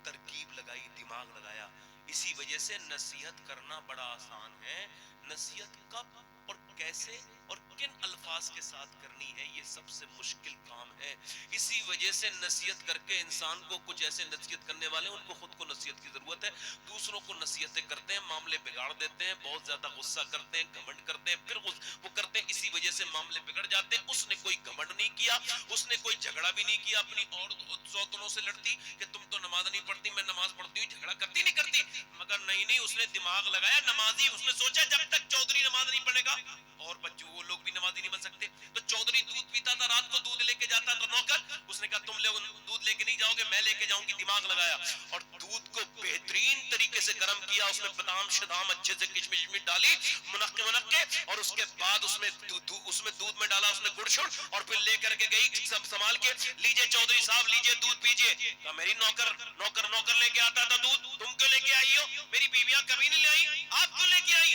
ترکیب لگائی, دماغ لگایا. اسی وجہ سے نصیحت کرنا بڑا آسان ہے. نصیحت کب اور کیسے اور کن الفاظ کے ساتھ کرنی ہے, یہ سب سے مشکل کام ہے. اسی وجہ سے نصیحت کر کے انسان کو, کچھ ایسے نصیحت کرنے والے ان کو خود کو نصیحت کی ضرورت ہے, دوسروں کو نصیحتیں کرتے ہیں, معاملے بگاڑ دیتے ہیں, بہت زیادہ غصہ کرتے ہیں, گھمنڈ کرتے ہیں, پھر وہ کرتے ہیں, اسی وجہ سے معاملے بگڑ جاتے ہیں. اس نے کوئی گھمنڈ نہیں کیا, اس نے کوئی جھگڑا بھی نہیں کیا اپنی عورت سوتنوں سے لڑتی کہ تم تو نماز نہیں پڑھتی, میں نماز پڑھتی ہوں, جھگڑا کرتی نہیں کرتی. مگر نہیں, اس نے دماغ لگایا. نمازی, اس نے سوچا جب تک چودھری نماز نہیں پڑھے گا اور بچوں وہ لوگ بھی نمازی نہیں بن سکتے. تو چودھری دودھ پیتا تھا, رات کو دودھ لے کے جاتا تو نوکر, اس نے کہا تم لوگ دودھ لے کے نہیں جاؤ گے, میں لے کے جاؤں گی. دماغ لگایا اور دودھ کو بہترین طریقے سے گرم کیا. اس میں بادام شدام اچھے سے کشمش میں ڈالی, منقے, اور اس کے بعد اس میں دودھ میں ڈالا اس نے گڑ شڑ, اور پھر لے کر کے گئی سب سنبھال کے, لیجئے چودھری صاحب لیجئے دودھ پیجئے. کہا میری نوکر لے کے آتا تھا دودھ, تم کیوں لے کے آئی ہو؟ میری بیویاں کبھی نہیں لے آئی, آپ کیوں لے کے آئی؟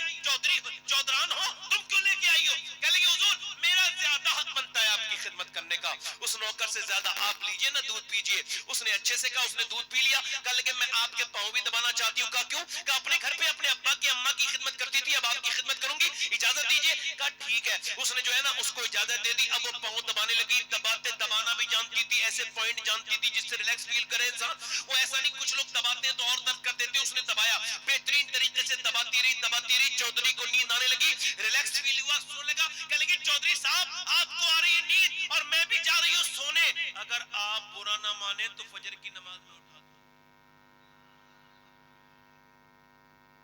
چودھران ہو تم کیوں لے کے آئی ہو؟ کہہ لگے حضور میرا زیادہ حق بنتا ہے آپ کی خدمت کرنے کا, اس نوکر سے زیادہ آپ لیجئے نا دودھ پیجئے. اس نے اچھے سے کہا, اس نے دودھ پی لیا. کہا لیکن میں آپ کے پاؤں بھی دبانا چاہتی ہوں. کہا کیوں؟ کہا اپنے گھر پہ اپنے ابا کی اماں کی خدمت کرتی تھی, اب آپ کی خدمت کروں گی, اجازت دیجئے. کہا ٹھیک ہے. اس نے جو ہے نا اس کو اجازت دے دی. اب وہ پاؤں دبانے لگی, دبانا بھی جانتی تھی, ایسے پوائنٹ جانتی تھی جس سے ریلیکس فیل کرے انسان. وہ ایسا نہیں, کچھ لوگ دباتے ہیں تو اور درد کر دیتے, اس نے دبایا, بہترین طریقے سے دباتی رہی. چودھری کو نیند آنے لگی, ریلیکس فیل ہوا, سونے لگا. کہنے لگے چودھری صاحب آپ کو آ رہی ہے نیند اور میں بھی جا رہی ہوں سونے, اگر آپ برا نہ مانے تو فجر کی نماز میں اٹھا دوں.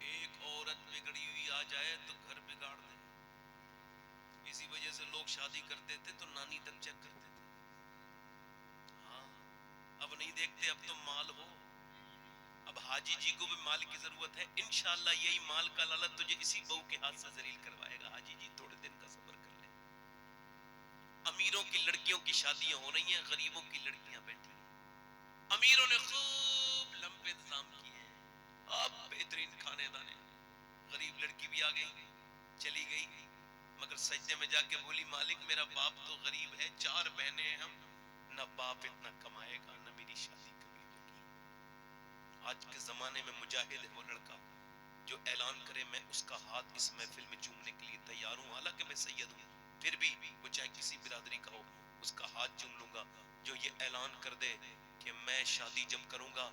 ایک عورت بگڑی ہوئی آ جائے تو گھر بگاڑ دے. اسی وجہ سے لوگ شادی کرتے تھے تو نانی تک چیک کرتے تھے. ہاں, اب نہیں دیکھتے, اب تو مال ہو. اب حاجی جی کو بھی مال کی ضرورت ہے. انشاءاللہ یہی مال کا لالچ تجھے اسی بہو کے ہاتھ سے ذلیل کروائے گا. حاجی جی تھوڑے دن کا صبر کر لے. امیروں کی لڑکیوں کی شادیاں ہو رہی ہیں, غریبوں کی لڑکیاں بیٹھی ہیں. امیروں نے خوب لمبے انتظام سجدے میں جا کے بولی مالک میرا باپ تو غریب ہے، 4 بہنیں ہیں ہم، نہ باپ اتنا کمائے گا نہ میری شادی کبھی ہوگی۔ آج کے زمانے میں مجاہد ہے وہ لڑکا جو اعلان کرے میں اس کا ہاتھ اس محفل میں چومنے کے لیے تیار ہوں، حالانکہ میں سید ہوں، پھر بھی وہ چاہے کسی برادری کا ہو اس کا ہاتھ چوم لوں گا۔ جو یہ اعلان کر دے کہ میں شادی جب کروں گا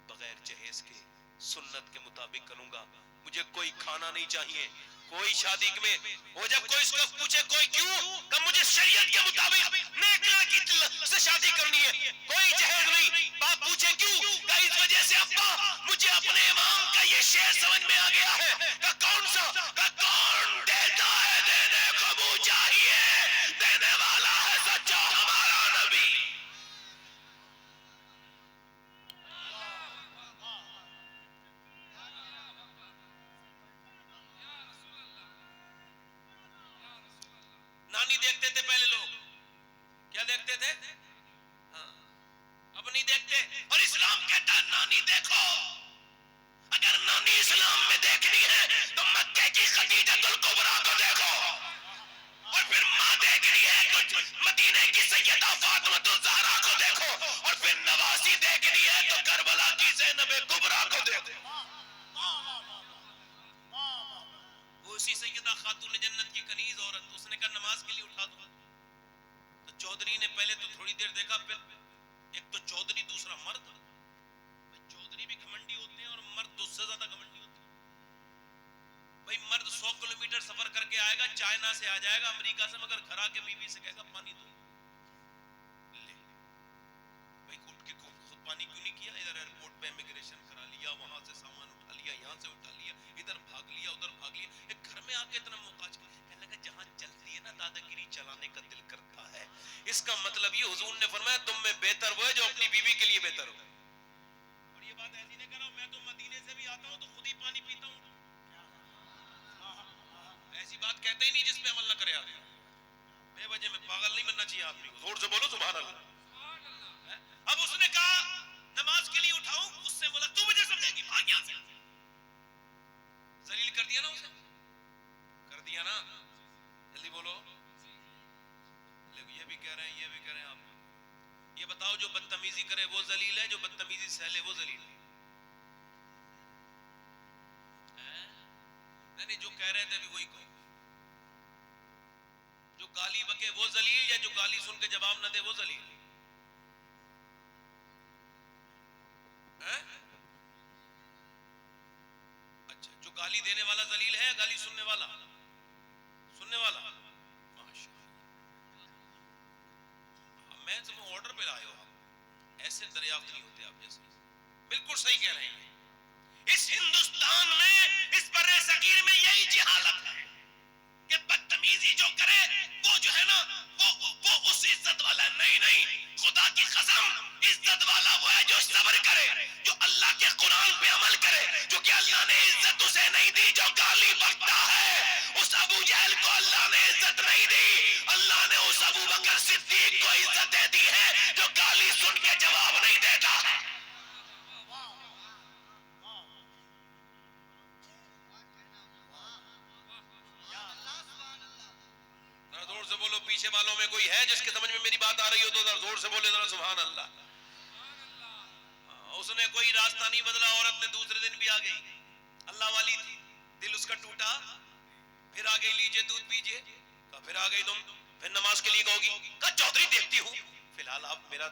بغیر جہیز کے سنت کے مطابق کروں گا، مجھے کوئی کھانا نہیں چاہیے، کوئی شادی میں وہ جب کوئی اس کو پوچھے کوئی کیوں کہ مجھے شریعت کے مطابق نیک لڑکی سے شادی کرنی ہے، کوئی جہیز نہیں، باپ پوچھے کیوں کہ اس وجہ سے ابا مجھے اپنے امام کا یہ شعر سمجھ میں آ گیا ہے کہ کون سا کہ کون دیتا ہے دینے کو منہ چاہیے، دینے والا ہے سچا ہمارا نبی۔ نانی دیکھتے تھے پہلے لوگ، کیا دیکھتے تھے؟ ہاں اب نہیں دیکھتے، اور اسلام کہتا ہے نانی دیکھو۔ اگر نانی اسلام میں دیکھنی ہے تو مکے کی خدیجۃ الکبریٰ کو دیکھو، اور پھر ماں دیکھنی ہے تو مدینے کی سیدہ فاطمۃ الزہرا کو دیکھو، اور پھر نواسی دیکھنی ہے تو کربلا کی زینب کبریٰ کو دیکھو۔ وہ اسی سیدہ خاتون جنت کی کنیز عورت، اس نے کہا نماز کے لیے اٹھا دو، تو چودھری نے پہلے تو تھوڑی دیر دیکھا، پھر ایک تو چودھری دوسرا مرد، چودھری بھی گھمنڈی ہوتے ہیں اور مرد اس سے زیادہ گھمنڈی ہوتے ہیں۔ بھئی مرد 100 کلومیٹر سفر کر کے آئے گا، چائنا سے آ جائے گا امریکہ سے، مگر گھر آ کے بیوی سے کہے گا پانی دو، لے بھئی اٹھ کے خود پانی کیوں نہیں کیا؟ ادھر ایئرپورٹ پہ امیگریشن کرا لیا، وہاں سے سامان اٹھا لیا، یہاں سے اٹھا لیا، ادھر بھاگ لیا ادھر بھاگ لیا، ایک گھر میں آ کے اتنا محتاج، کہنے لگا جہاں چلتی ہے نا دادا گیری چلانے کا دل کرتا ہے۔ اس کا مطلب یہ حضور نے فرمایا تم میں بہتر وہ ہے جو اپنی بیوی کے لیے بہتر ہو۔ اور یہ بات ایسی نہیں کر رہا ہوں، میں تو مدینے سے بھی آتا ہوں تو خود ہی پانی پیتا ہوں، ایسی بات کہتے ہی نہیں جس پہ عمل نہ کرے آدمی، بے وجہ میں پاگل نہیں بننا چاہیے آدمی کو، زور سے بولو سبحان اللہ۔ اب اس نے کہا نماز کے لیے اٹھاؤں، اس سے بولا تو مجھے سمجھے گی، بھاگ یہاں سے، ذلیل کر دیا نا اسے، کر دیا نا، جلدی بولو، یہ بھی کہہ رہے ہیں یہ بھی کہہ رہے ہیں آپ، یہ بتاؤ جو بدتمیزی کرے وہ ذلیل ہے، جو بدتمیزی سہ لے وہ ذلیل ہے؟ نہیں جو کہہ رہے تھے ابھی وہی کہو، جو گالی بکے وہ ذلیل، یا جو گالی سن کے جواب نہ دے وہ ذلیل؟ اچھا جو گالی دینے والا ذلیل ہے یا گالی سننے والا؟ سننے والا، میں تمہیں آرڈر پہ لائے ہو، ایسے دریافت نہیں ہوتے آپ جیسے، بالکل صحیح کہہ رہے ہیں۔ اس ہندوستان میں اس بر صغیر میں یہی جہالت ہے کہ بدتمیزی جو کرے وہ جو ہے نا وہ اس عزت والا ہے، نہیں خدا کی قسم عزت والا وہ ہے جو صبر کرے، جو اللہ کے قرآن پہ عمل کرے، جو کہ اللہ نے عزت اسے نہیں دی جو گالی بکتا ہے۔ اس ابو جہل کو اللہ نے عزت نہیں دی، اللہ نے اس ابو بکر صدیق کو عزت دے دی ہے جو گالی سن کے جواب نہیں دیتا۔ زور سے بولو، پیچھے والوں میں کوئی ہے جس کے سمجھ میں میری بات آ رہی ہو تو ذرا زور سے بولے ذرا سبحان اللہ۔ اس نے کوئی راستہ نہیں بدلا، عورت نے دوسرے دن بھی آ گئی، اللہ والی تھی، دل اس کا ٹوٹا، پھر آ گئی لیجئے دودھ پیجئے، کہا پھر آ گئی تم، پھر نماز کے لیے کہو گی، کہا چودھری دیکھتی ہوں، فی الحال آپ میرا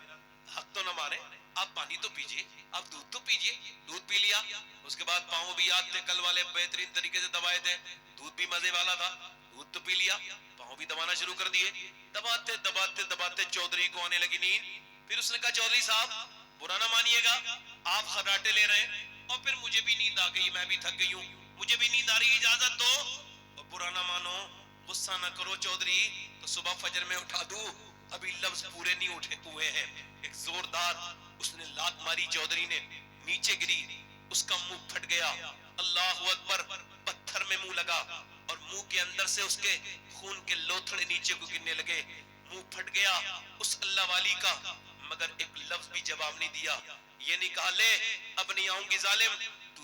حق تو نہ مارے، آپ پانی تو پیجئے، آپ دودھ تو پیجئے، دودھ پی لیا، اس کے بعد پاؤں بھی یاد تھے کل والے بہترین طریقے سے دبائے تھے، دودھ بھی مزے والا تھا، دودھ تو پی لیا، پاؤں بھی دبانا شروع کر دیے، دباتے دباتے دباتے چودھری کو آنے لگی نیند، پھر اس نے کہا چودھری صاحب برا نہ مانیے گا، آپ خراٹے لے رہے ہیں اور پھر مجھے بھی نیند آ گئی، میں بھی تھک گئی ہوں، مجھے بھی نیند آ رہی، اجازت دو، اور برا نہ مانو، غصہ نہ کرو چودھری، تو صبح فجر میں اٹھا دوں، ابھی لفظ پورے نہیں اٹھے ہوئے ہیں، ایک زوردار اس نے لات ماری، چودھری نے نیچے گری، اس کا منہ پھٹ گیا، اللہ اکبر، پتھر میں منہ لگا اور منہ کے اندر سے اس کے خون کے لوتھڑے نیچے کو گرنے لگے، منہ پھٹ گیا اس اللہ والی کا، مگر ایک لفظ بھی جواب نہیں دیا، یہ نہیں کہا لے اب نہیں آؤں گی ظالم،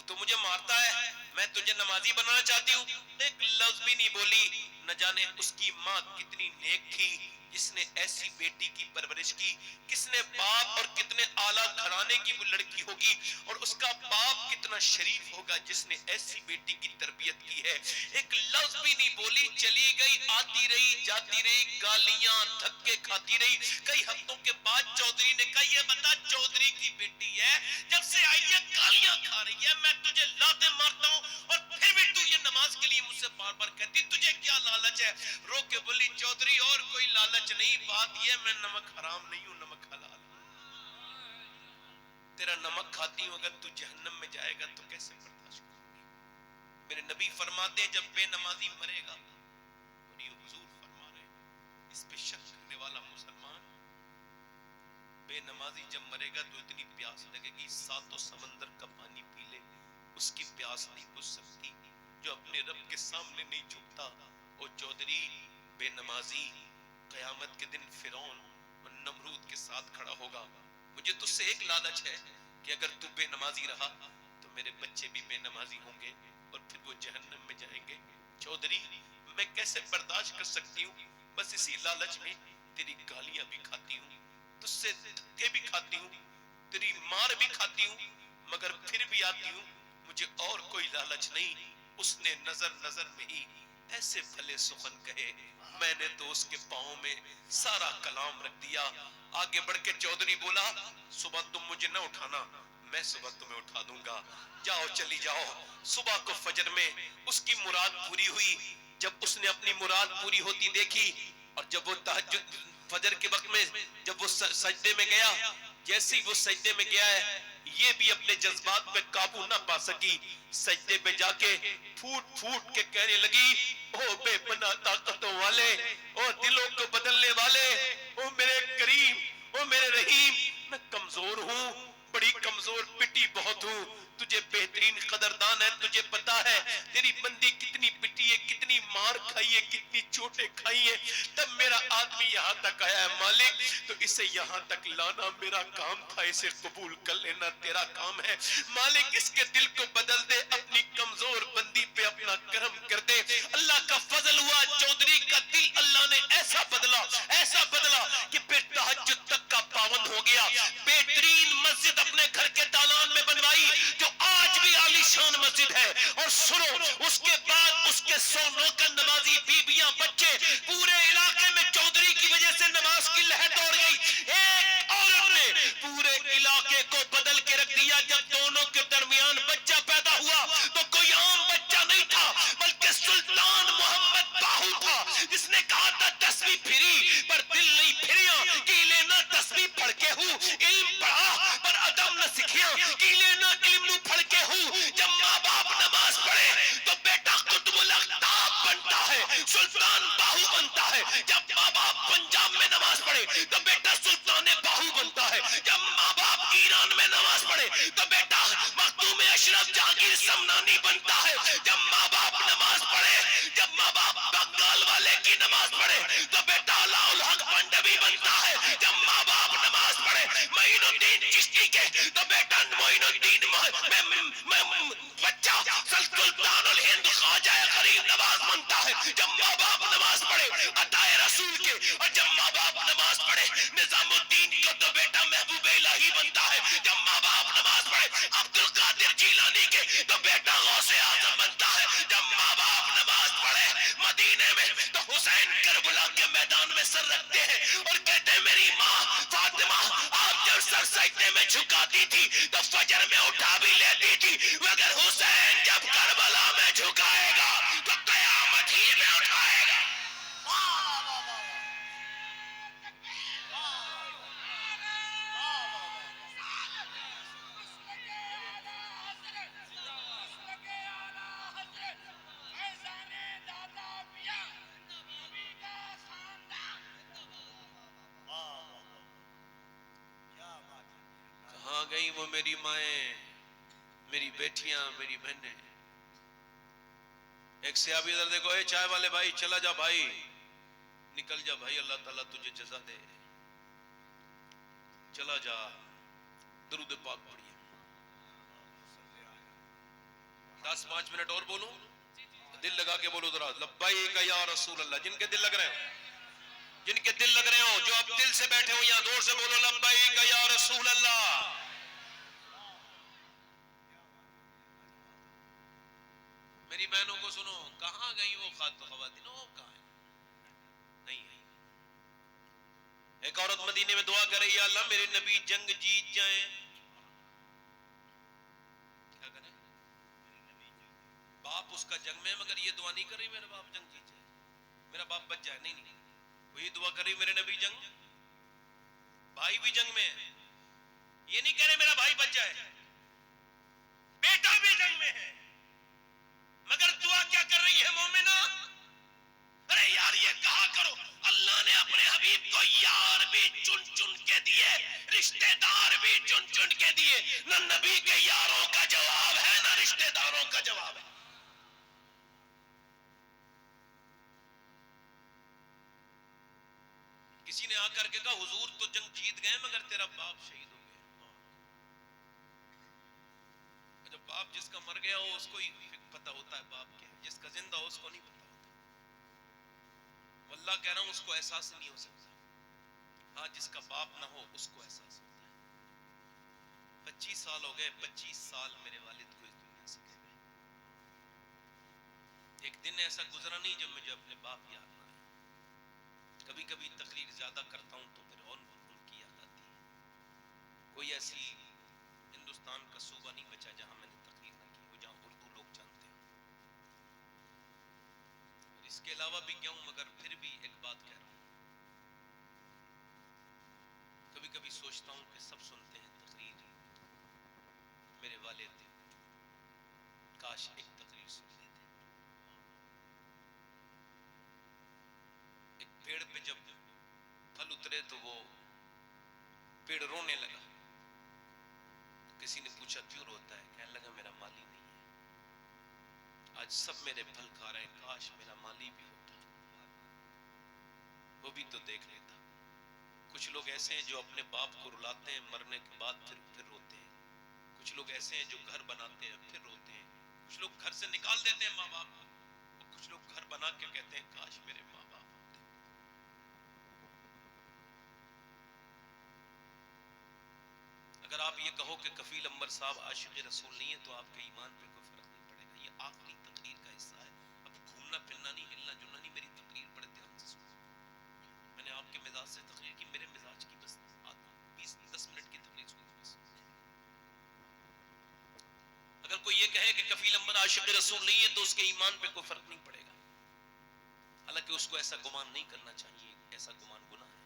تو مجھے مارتا ہے، میں تجھے نمازی بنانا چاہتی ہوں، ایک لفظ بھی نہیں بولی، نہ جانے اس کی ماں کتنی نیک تھی جس نے ایسی بیٹی کی پرورش کی، کس نے باپ اور کتنے اعلیٰ گھرانے کی وہ لڑکی ہوگی، اور اس کا باپ کتنا شریف ہوگا جس نے ایسی بیٹی کی تربیت کی ہے۔ ایک لفظ بھی نہیں بولی، چلی گئی، آتی رہی، جاتی رہی، گالیاں دھکے کھاتی رہی۔ کئی ہفتوں کے بعد چودھری نے کہا یہ بتا چودھری کی بیٹی ہے، جب سے آئی ہے گالیاں کھا رہی ہے، میں تجھے لاتیں مارتا ہوں اور پھر بھی تو یہ نماز کے لیے مجھ سے بار بار کہتی تجھے کیا لالچ ہے؟ رو کے بولی چودھری اور کوئی لالچ نہیں، بات یہ میں نمک حرام نہیں ہوں، نمک حلال ہوں۔ تیرا نمک کھاتی ہوں، اگر تو جہنم میں جائے گا تو کیسے برداشت کروں گی؟ میرے نبی فرماتے ہیں جب بے نمازی مرے گا، اور یہ حضور فرما رہے ہیں، اس پہ شک کرنے والا مسلمان، بے نمازی جب مرے گا تو اتنی پیاس لگے گی ساتوں سمندر کا پانی پی لے، اس کی پیاس نہیں بجھ سکتی۔ جو اپنے رب کے سامنے نہیں جھکتا، وہ چودھری بے نمازی قیامت کے دن فرعون اور نمرود کے ساتھ کھڑا ہوگا۔ مجھے تجھ سے ایک لالچ ہے کہ اگر تو بے نمازی رہا تو میرے بچے بھی بے نمازی ہوں گے اور پھر وہ جہنم میں جائیں گے۔ چودھری میں کیسے برداشت کر سکتی ہوں؟ بس اسی لالچ میں تیری گالیاں بھی کھاتی ہوں، تجھ سے دھکے بھی کھاتی ہوں، تیری مار بھی کھاتی ہوں، مگر پھر بھی آتی ہوں، مجھے اور کوئی لالچ نہیں۔ اس نے نظر نظر میں ہی ایسے بھلے سخن کہے، میں نے تو اس کے پاؤں میں سارا کلام رکھ دیا۔ آگے بڑھ کے چودھری بولا صبح تم مجھے نہ اٹھانا، میں صبح تمہیں اٹھا دوں گا، جاؤ چلی جاؤ۔ صبح کو فجر میں اس کی مراد پوری ہوئی۔ جب اس نے اپنی مراد پوری ہوتی دیکھی، اور جب وہ تہجد فجر کے وقت میں جب وہ سجدے میں گیا، جیسے ہی وہ سجدے میں گیا ہے، یہ بھی اپنے جذبات پہ قابو نہ پا سکی، سجدے پہ جا کے پھوٹ پھوٹ کے کہنے لگی، او بے پناہ طاقتوں والے، او دلوں کو بدلنے والے، او میرے کریم، او میرے رحیم، میں کمزور ہوں، بڑی کمزور پٹی بہت ہوں، تجھے بہترین قدردان ہے، تجھے پتا ہے تیری بندی کتنی پٹی ہے، کتنی مار کھائی ہے، کتنی چوٹیں کھائی ہے، تب میرا آدمی یہاں تک آیا ہے مالک، تو اسے یہاں تک لانا میرا کام تھا، اسے قبول کر لینا تیرا کام ہے مالک، اس کے دل کو بدل دے، اپنی کمزور بندی پہ اپنا کرم کر دے۔ اللہ کا فضل ہوا، چودھری کا دل اللہ نے ایسا بدلا کہ پھر تہجد تک کا پابند ہو گیا۔ بہترین مسجد اپنے گھر کے دالان میں بنوائی جو آج بھی عالی شان مسجد ہے، اور سنو اس کے بعد اس کے 100 نوکر نمازی، بیویاں، بچے، پورے علاقے میں چودھری کی وجہ سے نماز کی لہر دوڑ گئی۔ ایک عورت نے پورے علاقے کو بدل کے رکھ دیا۔ جب دونوں کے درمیان بچہ پیدا ہوا تو کوئی عام بچہ نہیں تھا، بلکہ سلطان محمد باہو تھا، جس نے کہا تھا 10ویں پھری پر دل نہیں پھریا، کیلے نہ 10ویں پڑھ کے ہوں، علم پڑھا پر ادب نہ سکھیا، کیلے نہ علم نو پڑھ کے ہوں۔ جب ماں باپ نماز پڑھے تو بیٹا قطب الاقطاب بنتا ہے، سلطان باہو بنتا ہے۔ جب ماں باپ پنجاب میں نماز پڑھے تو بیٹا سلطان باہو بنتا ہے۔ جب ماں باپ ایران میں نماز پڑھے تو بیٹا مخدوم اشرف جہانگیر سمنانی بنتا ہے۔ جب ماں باپ نماز پڑھے، جب ماں باپ بنگال والے کی نماز پڑھے تو بیٹا علاء الحق پنڈوی بنتا ہے۔ جب ماں باپ نماز پڑھے معین الدین چشتی کے تو بیٹا معین الدین بچہ سلطان الہند خواجہ غریب نواز بنتا ہے۔ جب ماں باپ نماز پڑھے عطا رسول کے، اور جب ماں باپ نماز پڑھے نظام الدین کو تو بیٹا محبوب الہی بنتا ہے۔ جب ماں باپ نماز پڑھے عبد القادر جیلانی کے تو بیٹا غوث اعظم بنتا ہے۔ جب ماں باپ نماز پڑھے مدینے میں تو حسین کربلا کے میدان میں سر رکھتے ہیں اور کہتے ہیں میری ماں فاطمہ آپ جب سر سجدے میں جھکاتی تھی تو فجر میں اٹھا بھی لیتی تھی، مگر حسین جب کربلا میں جھکائے گا تو قیامت ہی میں اٹھائے گا۔ کہاں گئی وہ میری مائیں، میری بیٹیاں، میری بہنیں؟ ایک صحابی ادھر دیکھو، اے چائے والے بھائی چلا جا بھائی، نکل جا بھائی، اللہ تعالیٰ تجھے جزا دے، چلا جا۔ درود پاک پڑھیے۔ 10-5 منٹ اور بولوں؟ دل لگا کے بولو ذرا لبیک یا رسول اللہ. جن کے دل لگ رہے ہو, جن کے دل لگ رہے ہو, جو اب دل سے بیٹھے ہو یہاں زور سے بولو لبیک یا رسول اللہ. میری بہنوں کو سنو, کہاں گئی وہ خواتین, وہ کہاں ہے؟ نہیں ہے. ایک عورت مدینے میں دعا کر رہی ہے, اللہ میرے نبی جنگ جیت جائیں. کیا کریں؟ باپ اس کا جنگ میں, مگر یہ دعا نہیں کر رہی میرا باپ جنگ جیت جائے, میرا باپ بچ جائے. نہیں نہیں, وہ یہ دعا کر رہی میرے نبی جنگ, بھائی بھی جنگ میں ہے, یہ نہیں کہہ رہے میرا بھائی بچ جائے, بیٹا بھی جنگ میں ہے, مگر دعا کیا کر رہی ہے مومنہ؟ ارے یار یہ کہا کرو اللہ نے اپنے حبیب کو یار بھی چن چن کے دیے, رشتہ دار بھی چن چن کے دیے. نہ نبی کے یاروں کا جواب ہے نہ رشتہ داروں کا جواب ہے. کسی نے آ کر کے کہا حضور تو جنگ جیت گئے مگر تیرا باپ شہید ہو گیا. جب باپ جس کا مر گیا ہو اس کو ہی پتہ ہوتا ہے باپ کیا ہے, جس کا زندہ ہو اس کو نہیں پتہ ہوتا. واللہ کہہ رہا ہوں اس کو احساس نہیں ہو سکتا. ہاں جس کا باپ نہ ہو اس کو احساس ہوتا ہے. 25 سال ہو گئے, 25 سال میرے والد کو اس دنیا سے گئے. ایک دن ایسا گزرا نہیں جب مجھے اپنے باپ یاد نہ آئے. کبھی کبھی تقریر زیادہ کرتا ہوں تو پھر اور ان کی یاد آتی ہے. کوئی ایسی ہندوستان کا صوبہ نہیں بچا جہاں میں نے تقریر نہ کی ہو, جہاں اردو لوگ جانتے ہوں. اور اس کے علاوہ بھی کیا ہوں, مگر پھر بھی ایک بات کہہ رہا ہوں, کبھی کبھی سوچتا ہوں کہ سب سنتے ہیں تقریر, میرے والد کاش ایک تقریر سن لیتے. ایک پیڑ پہ جب پھل اترے تو وہ پیڑ رونے لگا. کسی نے پوچھا کیوں روتا ہے, کہنے لگا میرا مالی نہیں ہے, آج سب میرے پھل کھا رہے ہیں, کاش میرا مالی بھی ہوتا, وہ بھی تو دیکھ لیتا. کچھ لوگ ایسے ہیں جو اپنے باپ کو رلاتے ہیں, مرنے کے بعد پھر روتے ہیں. کچھ لوگ ایسے ہیں جو گھر بناتے ہیں پھر روتے ہیں. کچھ لوگ گھر سے نکال دیتے ہیں ماں باپ کو, اور کچھ لوگ گھر بنا کے کہتے ہیں کاش میرے ماں باپ ہوتے. اگر آپ یہ کہو کہ کفیل انور صاحب عاشق رسول نہیں ہے تو آپ کے ایمان پہ کوئی فرق نہیں پڑے گا. یہ آخری تقریر کا حصہ ہے, اب گھومنا پھرنا نہیں, ہلنا جلنا نہیں. میری تقریر بڑے دھیان سے سنو. میں نے آپ کے مزاج سے تقریر کی, میرے مزاج کی بس 20-10 منٹ کی تقریر سنو بس. اگر کوئی یہ کہے کہ کفیل انور عاشق رسول نہیں ہے تو اس کے ایمان پہ کوئی فرق نہیں پڑے گا. حالانکہ اس کو ایسا گمان نہیں کرنا چاہیے, ایسا گمان گناہ ہے.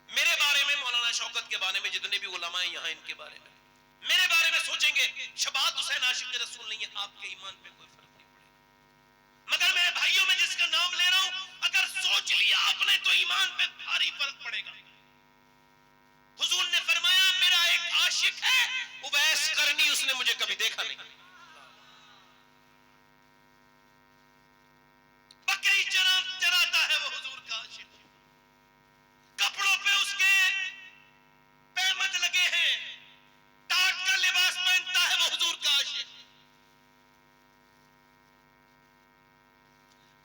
میرے بارے میں, مولانا شوکت کے بارے میں, جتنے بھی علماء ہیں یہاں ان کے بارے میں, میرے بارے میں سوچیں گے شبات حسین عاشق رسول نہیں ہے, آپ کے ایمان پہ کوئی فرق نہیں پڑے گا. مگر میرے بھائیوں میں جس کا نام لے رہا ہوں, اگر سوچ لیا آپ نے تو ایمان پہ بھاری فرق پڑے گا. حضور نے فرمایا میرا ایک عاشق ہے اویس قرنی, اس نے مجھے کبھی دیکھا نہیں. بکری چراتا ہے وہ حضور کا عاشق, کپڑوں پہ اس کے پیمد لگے ہیں, ٹاٹ کا لباس پہنتا ہے وہ حضور کا عاشق.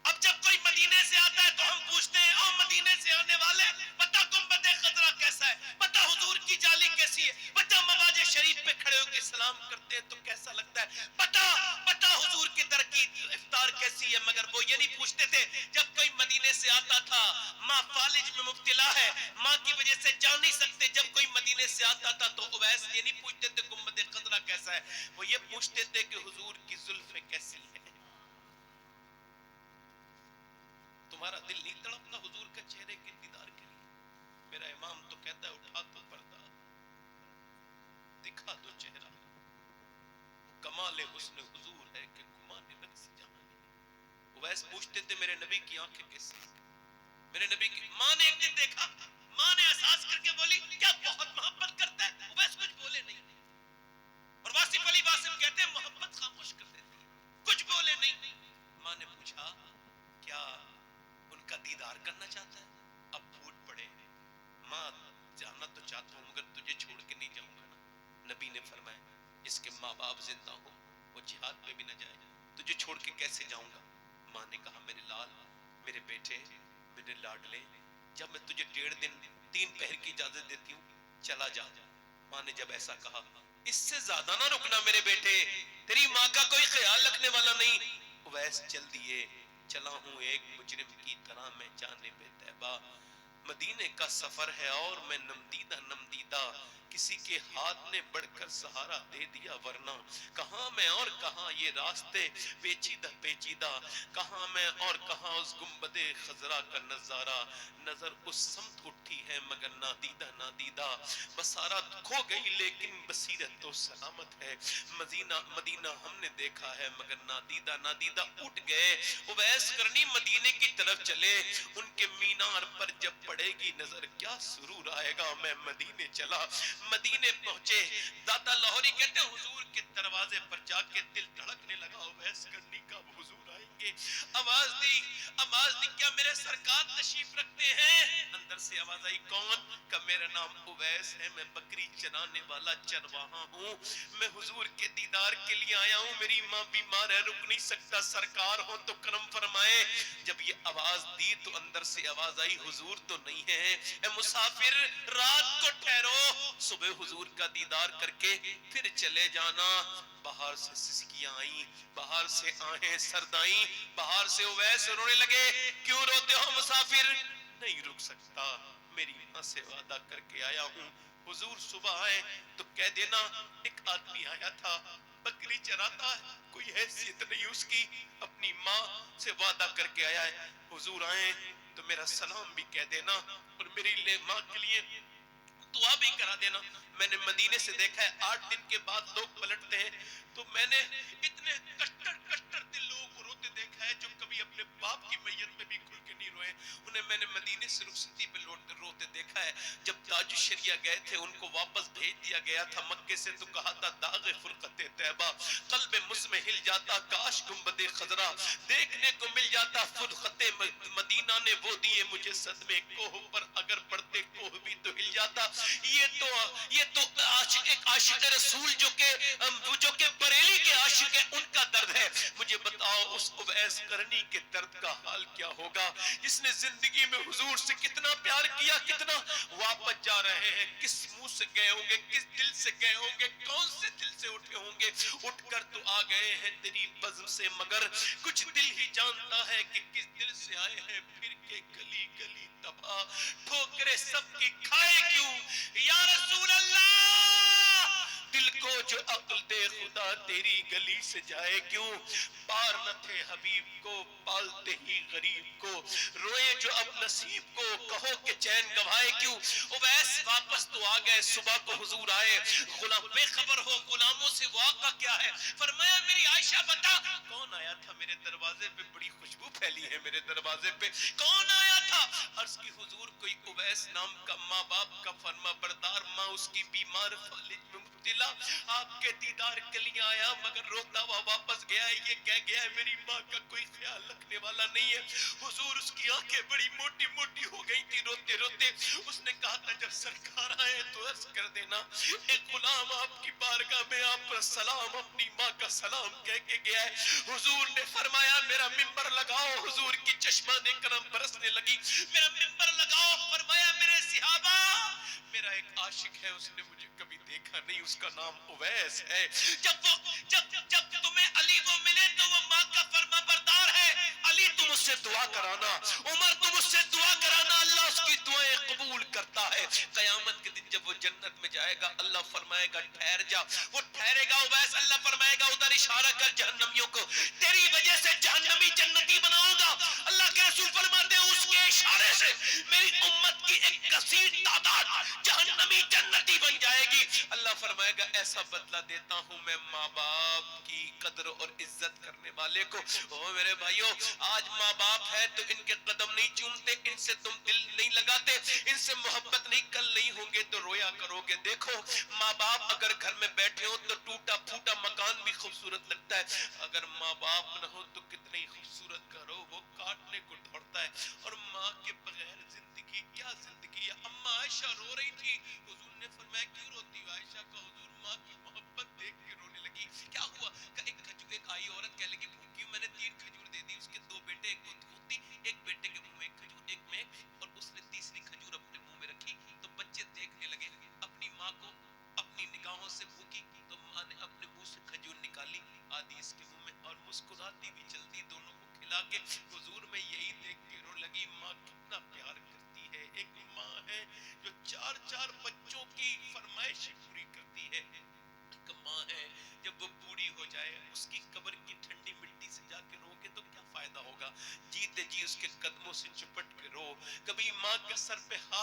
اب جب کوئی مدینے سے آتا ہے تو ہم پوچھتے ہیں او مدینے سے آنے والے بتا گنبد خضرا کیسا ہے, بتا حضور کی جالی کیسی ہے, بتا مواج شریف پہ کھڑے ہو کے سلام کرتے ہیں تو کیسا لگتا ہے, بتا حضور کی در کی افطار کیسی ہے. مگر وہ یہ نہیں پوچھتے تھے جب کوئی مدینے سے آتا تھا ماں فالج میں مبتلا ہے, ماں کی وجہ سے جا نہیں سکتے, جب کوئی مدینے سے آتا تھا تو اویس یہ نہیں پوچھتے تھے گنبد خضرا کیسا ہے, وہ یہ پوچھتے تھے کہ حضور کی زلفیں کیسی ہیں. تمہارا دل نہیں تڑپتا حضور کے چہرے کے دیدار کے لیے؟ میرا امام تو کہتا ہے اٹھا تو پردہ, دکھا دو چہرہ, کمال حسن حضور ہے کہ گمان نقص جہاں. اویس پوچھتے تھے میرے نبی کی آنکھیں کیسی, میرے نبی کی. ماں نے ایک دن دیکھا, ماں نے احساس کر کے بولی کیا بہت محبت کرتا ہے, اویس کچھ بولے نہیں. اور واصف علی واسف کہتے ہیں محبت خاموش کر دیتی ہے, کچھ بولے نہیں. ماں نے پوچھا کیا ان کا دیدار کرنا چاہتا ہے؟ اب پھوٹ پڑے, ماں جانا تو چاہتا ہوں مگر تجھے چھوڑ کے نہیں جاؤں گا نا. نبی نے فرمایا جس کے ماں باپ زندہ ہو وہ جہاد پہ بھی نہ جائے، تجھے چھوڑ کے کیسے جاؤں گا؟ ماں نے کہا میرے لال، میرے بیٹے، میرے لاڈلے، جب میں تجھے 1.5 دن 3 پہر کی اجازت دیتی ہوں، چلا جا۔ ماں نے جب ایسا کہا، اس سے زیادہ نہ رکنا میرے بیٹے، تیری ماں کا کوئی خیال رکھنے والا نہیں۔ اویس چل دیے، چلا ہوں ایک مجرم کی طرح میں جانب طیبہ، مدینے کا سفر ہے اور میں نمدیدہ نمدیدہ، کسی کے ہاتھ نے بڑھ کر سہارا دے دیا، ورنہ کہاں میں اور کہاں یہ راستے پیچیدہ پیچیدہ، کہاں میں اور کہاں اس گنبد خضرا کا نظارہ، نظر اس سمت اٹھی ہے مگر نادیدہ نادیدہ، بصارت کھو گئی لیکن بصیرت تو سلامت ہے، مدینہ مدینہ ہم نے دیکھا ہے مگر نادیدہ نادیدہ اٹھ گئے۔ اویس کرنی مدینے کی طرف چلے، ان کے مینار پر جب پڑے گی نظر کیا سرور آئے گا، میں مدینے چلا۔ مدینے پہنچے، داتا لاہوری کہتے ہیں حضور کے دروازے پر جا کے دل دھڑکنے لگا، اویس کرنی کا حضور آئیں گے۔ آواز دی کیا میرے سرکار تشریف رکھتے ہیں؟ اندر سے آواز آئی کون؟ کہ میرا نام اویس ہے، میں بکری چرانے والا چرواہا ہوں، میں حضور کے دیدار کے لیے آیا ہوں، میری ماں بیمار ہے رک نہیں سکتا، سرکار ہو تو کرم فرمائے۔ جب یہ آواز دی تو اندر سے آواز آئی حضور تو نہیں ہے، اے مسافر رات کو ٹھہرو، صبح حضور کا دیدار کر کے پھر چلے جانا۔ باہر سے سسکیاں آئیں، باہر سے آہیں سرد آئیں، باہر سے اویس رونے لگے، کیوں روتے ہو مسافر؟ نہیں رک سکتا، میری ماں سے وعدہ کر کے آیا ہوں، حضور صبح آئے تو کہہ دینا ایک آدمی آیا تھا، بکری چراتا ہے، کوئی حیثیت نہیں اس کی، اپنی ماں سے وعدہ کر کے آیا ہے، حضور آئے تو میرا سلام بھی کہہ دینا اور میری ماں کے لیے دعا بھی کرا دینا۔ میں نے مدینے سے دیکھا ہے 8 دن کے بعد لوگ پلٹتے ہیں، تو میں نے اتنے کشٹر دل لوگوں کو روتے دیکھا ہے جو کبھی اپنے باپ کی میت میں بھی کھل کے نہیں روئے، انہیں میں نے مدینے سے رخصتی پہ روتے دیکھا ہے۔ جب تاج الشریعہ گئے تھے ان کو واپس بھیج دیا گیا تھا مکے سے، تو کہا تھا داغ فرقت طیبہ، قلب مزمع ہل جاتا، کاش گنبد خضرا دیکھنے کو مل جاتا، فرقت مدینہ نے وہ دیے مجھے صدمے، کوہ پر اگر پڑتے کوہ بھی تو ہل جاتا۔ یہ تو ایک عاشق رسول جو کہ بریلی کے عاشق ہے ان کا درد ہے، مجھے بتاؤ اس اویس کرنی کے درد کا حال کیا ہوگا، جس نے زندگی میں حضور سے کتنا پیار کیا، کتنا واپس جا رہے ہیں، کس منہ سے گئے ہوں گے، کس دل سے گئے ہوں گے، کون سے دل سے اٹھے ہوں گے، اٹھ کر تو آ گئے ہیں تیری بزم سے، مگر کچھ دل ہی جانتا ہے کہ کس دل سے آئے ہیں، پھر کے گلی گلی تباہ، ٹھوکرے سب کی کھائے کیوں یا رسول اللہ، دل کو جو عقل دے خدا تیری گلی سے جائے کیوں، پار نہ تھے حبیب کو پالتے ہی غریب کو، روئے جو اب نصیب کو کہو کہ چین گوائے کیوں۔ اویس واپس تو آ گئے، صبح کو حضور آئے، غلام بے خبر ہو غلاموں سے واقعہ کیا ہے، فرمایا میری عائشہ بتا کون آیا تھا میرے دروازے پہ، بڑی خوشبو پھیلی ہے میرے دروازے پہ، کون آیا تھا؟ عرض کی حضور کوئی اویس نام کا ماں باپ کا فرما بردار، ماں اس کی بیمار فالج میں مبتلا، آپ کے دیدار کے لیے آیا مگر روتا ہوا واپس گیا ہے، یہ کہہ گیا ہے میری ماں کا کوئی خیال رکھنے والا نہیں ہے۔ حضور اس کی آنکھیں بڑی موٹی موٹی ہو گئی تھی روتے روتے، اس نے کہا تھا جب سرکار آئے تو عرض کر دینا ایک غلام آپ کی بارگاہ میں آپ پر سلام اپنی ماں کا سلام کہہ کے گیا ہے۔ حضور نے فرمایا میرا ممبر لگاؤ، حضور کی چشمان کرم برسنے لگی، میرا ممبر لگاؤ، فرمایا میرے صحابہ میرا ایک عاشق ہے، اس نے مجھے کبھی دیکھا نہیں، اس کا نام اویس ہے، جب تمہیں علی وہ ملے تو وہ ماں کا فرما بردار ہے، علی تم اس سے دعا کرانا، عمر تم اس سے دعا کرانا، اللہ اس کی دعائیں قبول کرتا ہے۔ قیامت کے دن جب وہ جنت میں جائے گا اللہ فرمائے گا ٹھہر جا، وہ ٹھہرے گا اویس، اللہ فرمائے گا ادھر اشارہ کر جہنمیوں کو، تیری وجہ سے جہنمی جنتی بناؤں گا، اللہ کے رسول فرماتے ہیں اس کے اشارے سے میری امت کی ایک کثیر تعداد جہنمی جنتی بن جائے گی۔ اللہ فرمائے گا ایسا بدلہ دیتا ہوں میں ماں باپ کی قدر اور عزت کرنے والے کو۔ او میرے بھائیو آج ماں باپ ہے تو ان کے قدم نہیں چومتے، ان سے تم دل نہیں لگاتے، ان سے محبت نہیں، کل نہیں ہوں گے تو رویا کرو گے۔ دیکھو ماں باپ اگر گھر میں بیٹھے ہو تو ٹوٹا پھوٹا مکان بھی خوبصورت لگتا ہے، اگر ماں باپ نہ ہو تو کتنی خوبصورت گھر ہو وہ کاٹنے کو دوڑتا ہے، اور ماں کے بغیر زندگی کیا زندگی ہے۔ اما عائشہ رو رہی تھی، حضور نے فرمایا کیوں روتی ہو عائشہ؟ کا حضور ماں کی محبت دیکھ کے رونے لگی، کیا ہوا؟ کہ ایک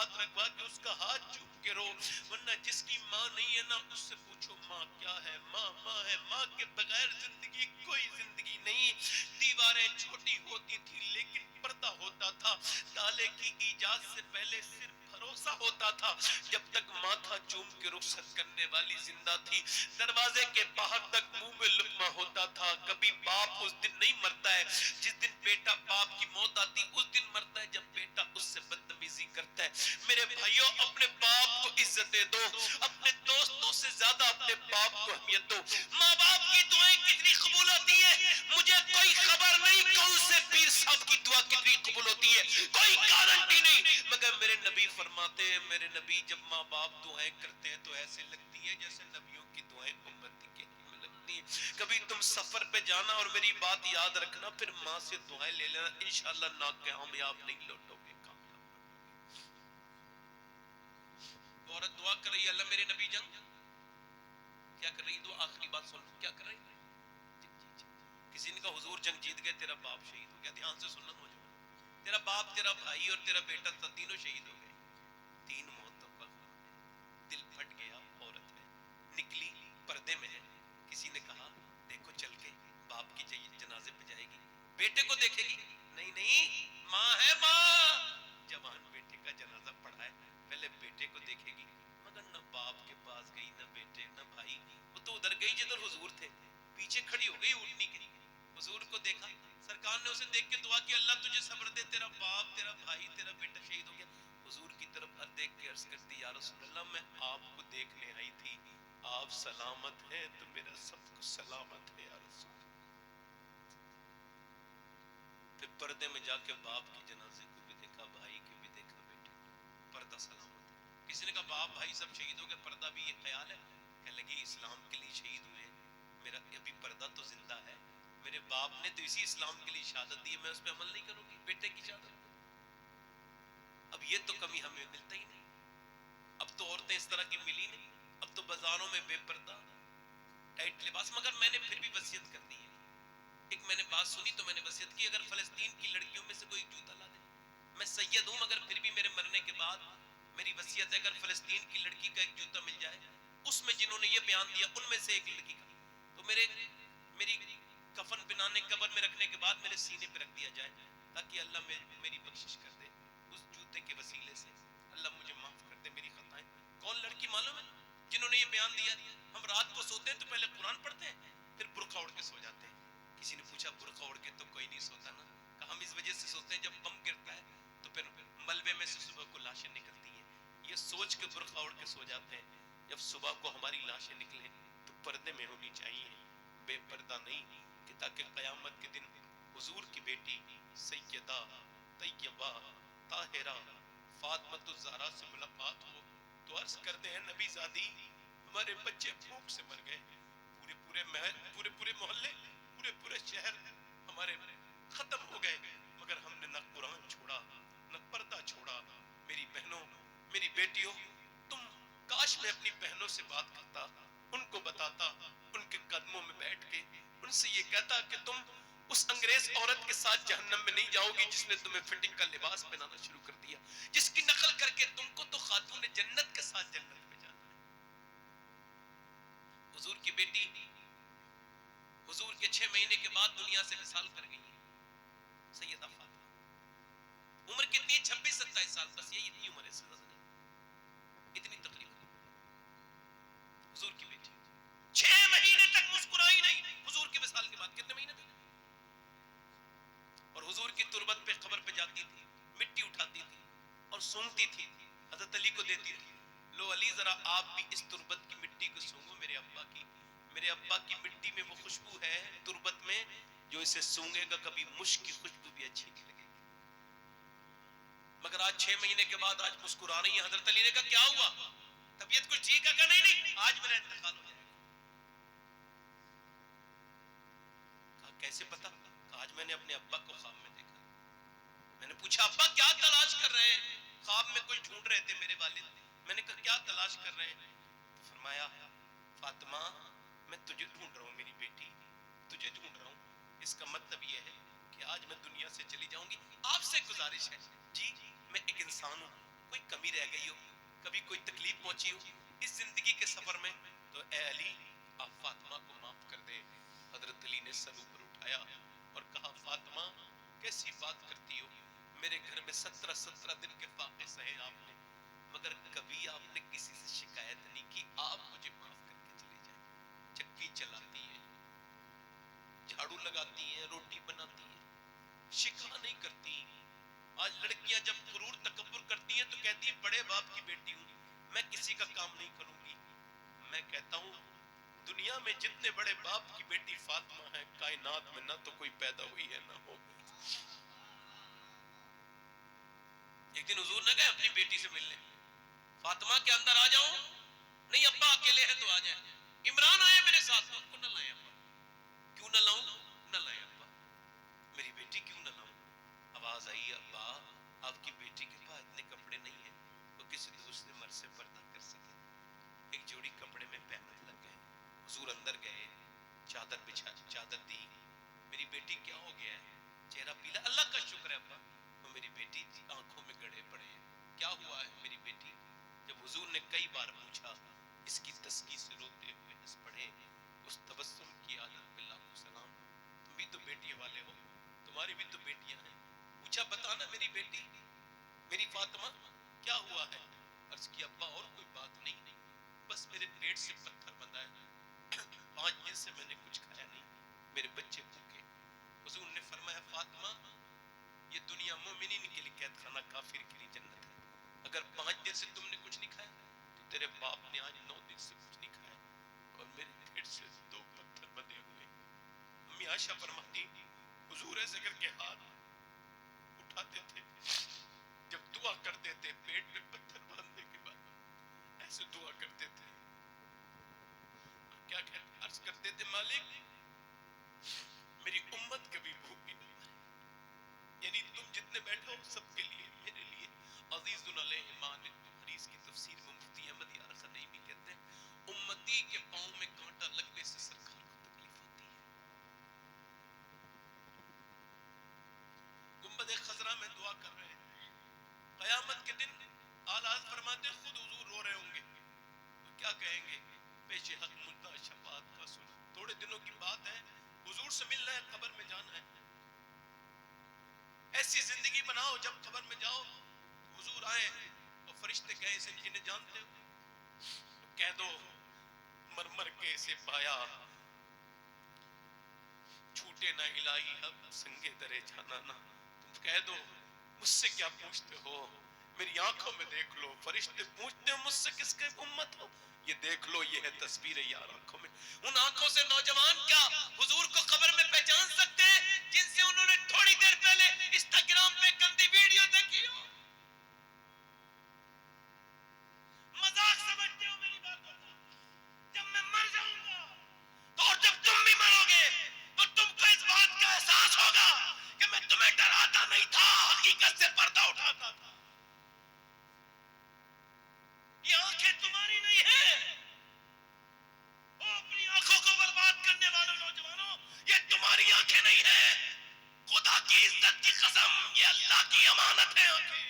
ہاتھ رکھوا کے اس کا ہاتھ چوم کے رو. ورنہ جس کی ماں نہیں ہے نا اس سے پوچھو ماں کیا ہے. ماں ماں ہے. ماں کے بغیر زندگی کوئی زندگی نہیں. دیواریں چھوٹی ہوتی تھی لیکن پردہ ہوتا تھا. تالے کی ایجاد سے پہلے صرف بھروسہ ہوتا تھا جب تک ماتھا چوم کے رخصت کرنے والی زندہ تھی. دروازے کے باہر تک منہ میں لقمہ ہوتا تھا. کبھی باپ اس دن نہیں مرتا ہے جس دن بیٹا باپ کی موت آتی, اس دن مرتا ہے جب بیٹا اس سے بدتمیزی کرتا ہے. میرے بھائیوں اپنے باپ کو عزتیں دو, اپنے دوستوں سے زیادہ اپنے باپ کو اہمیت دو. ماں باپ کی دعائیں کتنی قبول ہوتی ہیں مجھے کوئی خبر نہیں, کون سے پیر صاحب کی دعا کتنی قبول ہوتی ہے کوئی گارنٹی نہیں, مگر میرے نبی فرماتے ہیں, میرے نبی جب ماں باپ دعائیں کرتے ہیں تو ایسے لگتی ہے جیسے نبیوں کی دعائیں امتی کے میں لگتی ہیں. کبھی تم سفر پہ جانا اور میری بات یاد رکھنا, پھر ماں سے دعائیں لے لینا, انشاءاللہ ناکامیاب نہیں لوٹو گے, کامیاب لوٹو گے. وہ عورت دعا کر رہی ہے, اللہ میرے نبی جنگ کیا کر رہی ہے, دعا آخری بات سن لو کیا کر رہی ہے. کسی نے کہا حضور جنگ جیت گئے, تیرا باپ شہید ہو گیا. دھیان سے سننا نوجوان, تیرا باپ, تیرا بھائی اور تیرا بیٹا تینوں شہید ہو گئے. تین موتوں کا غم ہے, دل پھٹ گیا عورت میں, نکلی پردے میں ہے. کسی نے کہا دیکھو چل کے باپ کی جنازے پہ جائے گی, بیٹے کو دیکھے گی, نہیں نہیں ماں ہے ماں. جوان بیٹے کا جنازہ پڑھا ہے, پہلے بیٹے کو دیکھے گی, مگر نہ باپ کے پاس گئی نہ بیٹے نہ بھائی. وہ تو ادھر گئی جدھر حضور تھے, پیچھے کھڑی ہو گئی اٹھنی کے. حضور کو دیکھا, سرکار نے اسے دیکھ کے دعا کی, اللہ تجھے صبر دے, تیرا باپ تیرا بھائی تیرا بیٹا شہید ہو گیا. حضور کی طرف دیکھ کے عرض کرتی, یا رسول اللہ میں آپ کو دیکھنے آئی تھی, آپ سلامت ہیں تو میرا سب کچھ سلامت ہے یا رسول اللہ. پھر پردے میں جا کے باپ کی جنازے کو بھی دیکھا, بھائی کو بھی دیکھا, بیٹے پردہ سلامت ہے. کسی نے کہا باپ بھائی سب شہید ہو گئے, پردہ بھی یہ خیال ہے, کہنے لگی اسلام کے لیے شہید ہوئے, میرا ابھی پردہ تو زندہ ہے, میرے باپ نے تو اسی اسلام کے لیے شہادت دی ہے, میں اس پہ عمل نہیں کروں گی بیٹے کی شہادت. اب یہ تو کمی ہمیں ملتا ہی نہیں. اب تو عورتیں اس طرح کی ملی نہیں, اب تو بازاروں میں بے پردہ ٹائٹ لباس. مگر میں نے پھر بھی وصیت کر دی ہے, ایک میں نے بات سنی تو میں نے وصیت کی, اگر فلسطین کی لڑکیوں میں سے کوئی جوتا لا دے, میں سید ہوں مگر پھر بھی میرے مرنے کے بعد میری وصیت ہے, اگر فلسطین کی لڑکی کا ایک جوتا مل جائے اس میں جنہوں نے یہ بیان دیا ان میں سے ایک لڑکی کا, تو میری کفن بنانے قبر میں رکھنے کے بعد میرے سینے پہ رکھ دیا جائے, تاکہ اللہ میری بخشش کر دے اس جوتے کے وسیلے سے, اللہ مجھے معاف کر دے میری خطائیں. کون لڑکی معلوم ہے جنہوں نے یہ بیان دیا, ہم رات کو سوتے ہیں تو پہلے قرآن پڑھتے ہیں پھر برقع اوڑھ کے سو جاتے ہیں. کسی نے پوچھا برقع اوڑھ کے تو کوئی نہیں سوتا نا, کہ ہم اس وجہ سے سوتے ہیں جب بم گرتا ہے تو پھر ملبے میں سے صبح کو لاشیں نکلتی ہیں, یہ سوچ کے برقع اوڑھ کے سو جاتے ہیں. جب صبح کو ہماری لاشیں نکلیں تو پردے میں ہونی چاہیے, بے پردہ نہیں, کہ تاکہ قیامت کے دن حضور کی بیٹی سیدہ طیبہ طاہرہ فاطمۃ الزہرا سے ملاقات ہو تو عرض کرتے ہیں نبی زادی ہمارے بچے بھوک سے مر گئے, پورے محل پورے محلے پورے شہر ہمارے ختم ہو گئے, مگر ہم نے نہ قرآن چھوڑا نہ پردہ چھوڑا. میری بہنوں میری بیٹیوں, تم کاش میں اپنی بہنوں سے بات کرتا, ان کو بتاتا, ان کے قدموں میں بیٹھ کے ان سے یہ کہتا کہ تم اس انگریز عورت کے ساتھ جہنم میں نہیں جاؤ گی جس نے تمہیں فٹنگ کا لباس پہنانا شروع کر دیا, جس کی نقل کر کے تم کو تو خاتون جنت کے ساتھ جنت میں جانا ہے. حضور کی بیٹی حضور کے 6 مہینے کے بعد دنیا سے وصال کر گئی سیدہ فاطمہ. عمر کتنی ہے, 26-27 سال, بس یہی اتنی عمر ہے, سے زیادہ نہیں, اتنی تقریباً. حضور کی بیٹی 6 مہینے تک مسکرائی نہیں, حضور کے وصال کے بعد کتنے مہینے تک, اور حضور کی تربت پہ قبر پہ جاتی تھی, مٹی اٹھاتی تھی اور سونگتی تھی, حضرت علی کو دیتی تھی, لو علی ذرا آپ بھی اس تربت کی مٹی کو سونگو, میرے ابا کی مٹی میں وہ خوشبو ہے تربت میں جو اسے سونگے گا کبھی مشک کی خوشبو بھی اچھی نہیں لگے گی. مگر آج 6 مہینے کے بعد آج مسکرا رہی ہیں. حضرت علی نے کہا کیا ہوا, طبیعت کچھ ٹھیک ہے, کہ نہیں آج میرا انتقال ہو جائے گا. کہا کیسے پتا, کہا آج میں نے اپنے ابا کو خواب میں دیکھا. میں نے پوچھا ابا کیا تلاش کر رہے ہیں, خواب میں کچھ ڈھونڈ رہے تھے میرے والد. میں نے کہا کیا تلاش کر رہے ہیں, تو فرمایا فاطمہ میں تجھے ڈھونڈ رہا ہوں, میری بیٹی تجھے ڈھونڈ رہا ہوں. اس کا مطلب یہ ہے کہ آج میں دنیا سے چلی جاؤں گی, آپ سے گزارش ہے, جی میں ایک انسان ہوں, کوئی کمی رہ گئی ہو, کبھی کوئی تکلیف پہنچی ہو اس زندگی کے سفر میں, تو اے علی آپ فاطمہ کو معاف کر دے. حضرت علی نے سر اوپر اٹھایا اور کہا فاطمہ کیسی بات کرتی ہو, میرے گھر میں 17 دن کے فاقے سہے آپ نے, مگر کبھی آپ نے کسی سے شکایت نہیں کی, آپ مجھے معاف کر کے چلے جائیں. چکی چلاتی ہیں, جھاڑو لگاتی ہیں, روٹی بناتی ہیں, شکا نہیں کرتی. آج لڑکیاں جب غرور تکبر کرتی ہیں تو کہتی ہیں بڑے باپ کی بیٹی ہوں, میں کسی کا کام نہیں کروں گی. میں کہتا ہوں دنیا میں جتنے بڑے باپ کی بیٹی فاطمہ ہے, کائنات میں نہ تو کوئی پیدا ہوئی ہے نہ ہوگی. ایک دن حضور نے کہا اپنی بیٹی سے ملنے, فاطمہ کے اندر آ جاؤں, نہیں ابا اکیلے ہیں تو آ جائیں. عمران آئے میرے ساتھ, تو ان کو نہ لائیں ابا. کیوں نہ لاؤں؟ نہ لائیں ابا. میری بیٹی کیوں نہ لاؤں؟ آواز آئی ابا آپ کی بیٹی کے پاس اتنے کپڑے نہیں ہیں وہ کسی دوسرے مرد سے پردہ کر سکے. ایک جوڑی کپڑے میں پہمت لگ گئے. حضور اندر گئے, چادر بچھا, چادر دی. میری بیٹی کیا ہو گیا ہے, چہرہ پیلا. اللہ کا شکر ہے ابا. وہ میری بیٹی آنکھوں میں گڑے پڑے ہیں, کیا ہوا ہے میری بیٹی؟ جب حضور نے کئی بار پوچھا, اس کی تسکی سے روتے ہوئے ہنس پڑے. اس تبسم کی عادت پہ لاکھوں سلام. تم بھی تو بیٹی والے ہو, تمہاری بھی تو بیٹیاں ہیں. پوچھا بتانا میری بیٹی, میری فاطمہ کیا ہوا ہے؟ عرض کی ابا اور کوئی بات نہیں, بس میرے پیٹ سے پتھر بندھا ہے, 5 دن سے میں نے کچھ کھایا نہیں, میرے بچے بھوکے. حضور نے فرمایا فاطمہ یہ دنیا مومنین کے لیے قید خانہ, کافر کے لیے جنت ہے. اگر 5 دن سے تم نے کچھ نہیں کھایا تو تیرے باپ نے آج 9 دن سے کچھ نہیں کھایا, اور میرے پیٹ سے 2 پتھر بندھے ہوئے. امی عائشہ فرماتی حضور ایسے کر کے ہاتھ اٹھاتے تھے, جب دعا کرتے تھے پیٹ میں پتھر باندھنے کے بعد ایسے دعا کرتے تھے, کیا کہتے عرض کرتے تھے مالک میری امت کبھی بھوکی نہ مرے. یعنی تم جتنے بیٹھے ہو سب کے لیے, میرے لیے. عزیز علیہ ما عنتم, حدیث کی تفسیر میں مفتی احمد یار خنیمی کہتے ہیں امتی کے پاؤں میں کانٹا لگنے سے سرکار کو تکلیف ہوتی ہے. گنبد خضرا میں دعا کر رہے ہیں, قیامت کے دن آل فرماتے خود حضور رو رہے ہوں گے, تو کیا کہیں گے؟ پیش حق مدعا شفاعت کا سنا. تھوڑے دنوں کی بات ہے, حضور سے ملنا ہے, قبر میں جانا ہے. ایسی زندگی بناؤ جب قبر میں جاؤ حضور آئے اور فرشتے کہیں سے انہیں جانتے ہو, تو کہہ دو مرمر کے سے پایا چھوٹے نہ الہی اب سنگے درے جانا نا. تم کہہ دو مجھ سے کیا پوچھتے ہو, میری آنکھوں میں دیکھ لو. فرشتے پوچھتے ہو مجھ سے کس کے امت ہو, یہ دیکھ لو یہ ہے تصویر یار آنکھوں میں. ان آنکھوں سے نوجوان کیا حضور کو قبر میں پہچان سکتے ہیں جن سے انہوں نے تھوڑی دیر پہلے انسٹاگرام پہ گندی ویڈیو دیکھی ہو؟ مذاق سمجھتے ہو میری باتوں کو؟ جب میں مر جاؤں گا تو اور جب تم بھی مرو گے تو تم کو اس بات کا احساس ہوگا کہ میں تمہیں ڈراتا نہیں تھا, حقیقت سے پردہ اٹھاتا تھا. یہ آنکھیں تمہاری نہیں ہیں, وہ اپنی آنکھوں کو برباد کرنے والوں نوجوانوں, یہ تمہاری آنکھیں نہیں ہیں. خدا کی عزت کی قسم یہ اللہ کی امانت ہے آنکھیں.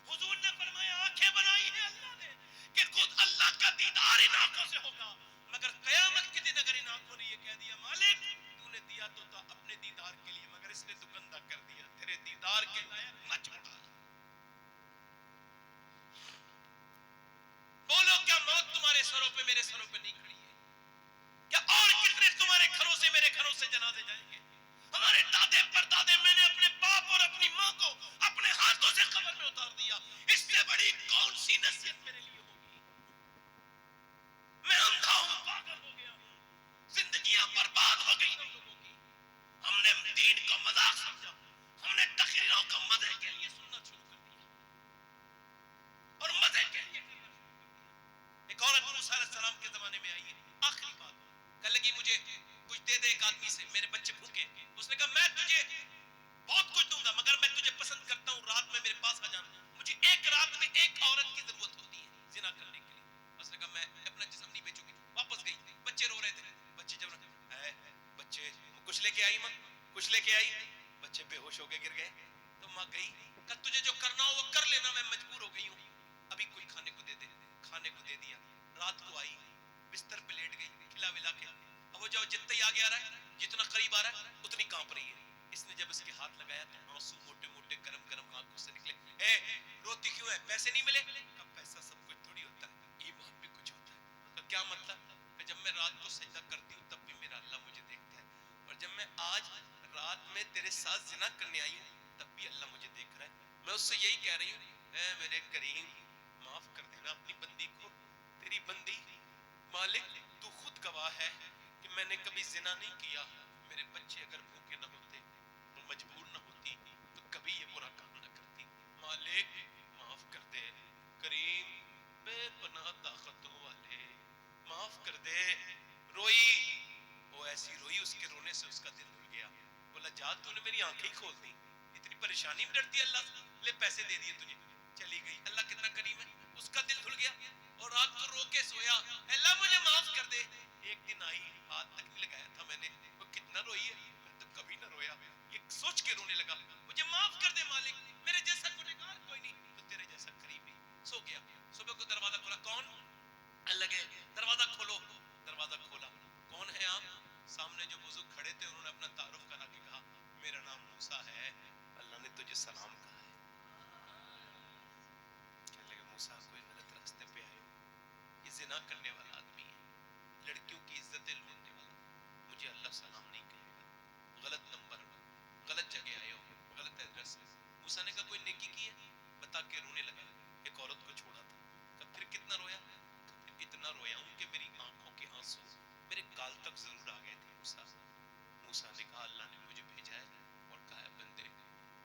حضور نے فرمایا آنکھیں بنائی ہیں اللہ نے کہ خود اللہ کا دیدار ان آنکھوں سے ہوگا, مگر قیامت کے دن اگر ان آنکھوں نے یہ کہہ دیا مالک تو نے دیا تو تھا اپنے دیدار کے لیے, مگر اس نے تو گندا کر دیا, تیرے دیدار کے لائق نہ چھوڑا. بولو کیا موت تمہارے سروں پہ میرے سروں پہ نہیں کھڑی ہے؟ کیا اور کتنے تمہارے گھروں سے میرے گھروں سے جنازے جائیں گے؟ ہمارے دادے پردادے, میں نے اپنے باپ اور اپنی ماں کو اپنے ہاتھوں سے قبر میں اتار دیا, اس سے بڑی کون سی نصیحت میرے لیے ہوگی؟ میں اندھا ہوں, پاگل ہو گیا ہوں, زندگیاں برباد ہو گئی ہم لوگوں کی. ہم نے دین کو مذاق سمجھا, ہم نے تقریروں کو مزے کے لیے سننا شروع کر دیا اور مزے کے لیے کرنا شروع کر دیا. ایک عورت موسیٰ علیہ السلام کے زمانے میں آئی ہے, آگے آ رہا ہے, جتنا قریب آ رہا ہے اتنی کانپ رہی ہے. اس نے جب اس کے ہاتھ لگایا تو آنسو موٹے موٹے گرم گرم آنکھوں سے نکلے. اے روتی کیوں ہے, پیسے نہیں ملے؟ کب پیسہ سب کچھ تھوڑی ہوتا ہے, ایمان بھی کچھ ہوتا ہے. تو کیا مطلب کہ جب میں رات کو سجدہ کرتی ہوں تب بھی میرا اللہ مجھے دیکھتا ہے, اور جب میں آج رات میں تیرے ساتھ زنا کرنے آئی ہوں تب بھی اللہ مجھے دیکھ رہا ہے. میں اس سے یہی کہہ رہی ہوں, اے میرے کریم معاف کر دینا اپنی بندی کو, تیری بندی مالک تو خود گواہ ہے کہ میں نے کبھی زنا نہیں کیا. میرے بچے اگر بھوکے نہ ہوتے, وہ مجبور نہ ہوتی تو کبھی یہ برا کام نہ کرتی. مالک معاف کر دے, کریم بے پناہ طاقتوں والے معاف کر دے. روئی, وہ ایسی روئی, اس کے رونے سے اس کا دل دھل گیا. بولا جا تو نے میری آنکھیں کھول دی, اتنی پریشانی میں ڈرتی اللہ سے, لے پیسے دے دیے تجھے, چلی گئی. اللہ کتنا کریم ہے, اس کا دل دھل گیا اور رات کو رو کے سویا, اللہ مجھے معاف کر دے. ایک دن آئی, ہاتھ تک نہیں لگایا تھا میں نے, وہ کتنا روئی ہے, میں تو کبھی نہ رویا. یہ سوچ کے رونے لگا, مجھے معاف کر دے مالک, میرے جیسا گنہگار کوئی نہیں, تو تیرے جیسا قریبی. سو گیا. صبح کو دروازہ کھولا, کون؟ لگے دروازہ کھولو. دروازہ کھولا, کون ہے آپ؟ سامنے جو بزرگ کھڑے تھے انہوں نے اپنا تعارف کرا کے کہا, میرا نام موسیٰ ہے, اللہ نے تجھے سلام کہا ہے. کہنے لگے موسیٰ کوئی غلط راستے پہ آئے ہو, یہ زنا کرنے والا آدمی ہے, لڑکیوں کی عزتیں لوٹنے والا, مجھے اللہ سلام نہیں کہے گا. غلط نمبر, غلط جگہ آئے ہو, غلط ایڈریس. موسیٰ نے کہا کوئی نیکی کی ہے؟ بتا کے رونے لگا. ایک عورت کو چھوڑا تھا. کہا پھر کتنا رویا؟ اتنا رویا ہوں کہ میری آنکھوں کے آنسو میرے گال تک ضرور آ گئے تھے موسیٰ. موسیٰ نے کہا اللہ نے مجھے بھیجا ہے اور کہا ہے بندے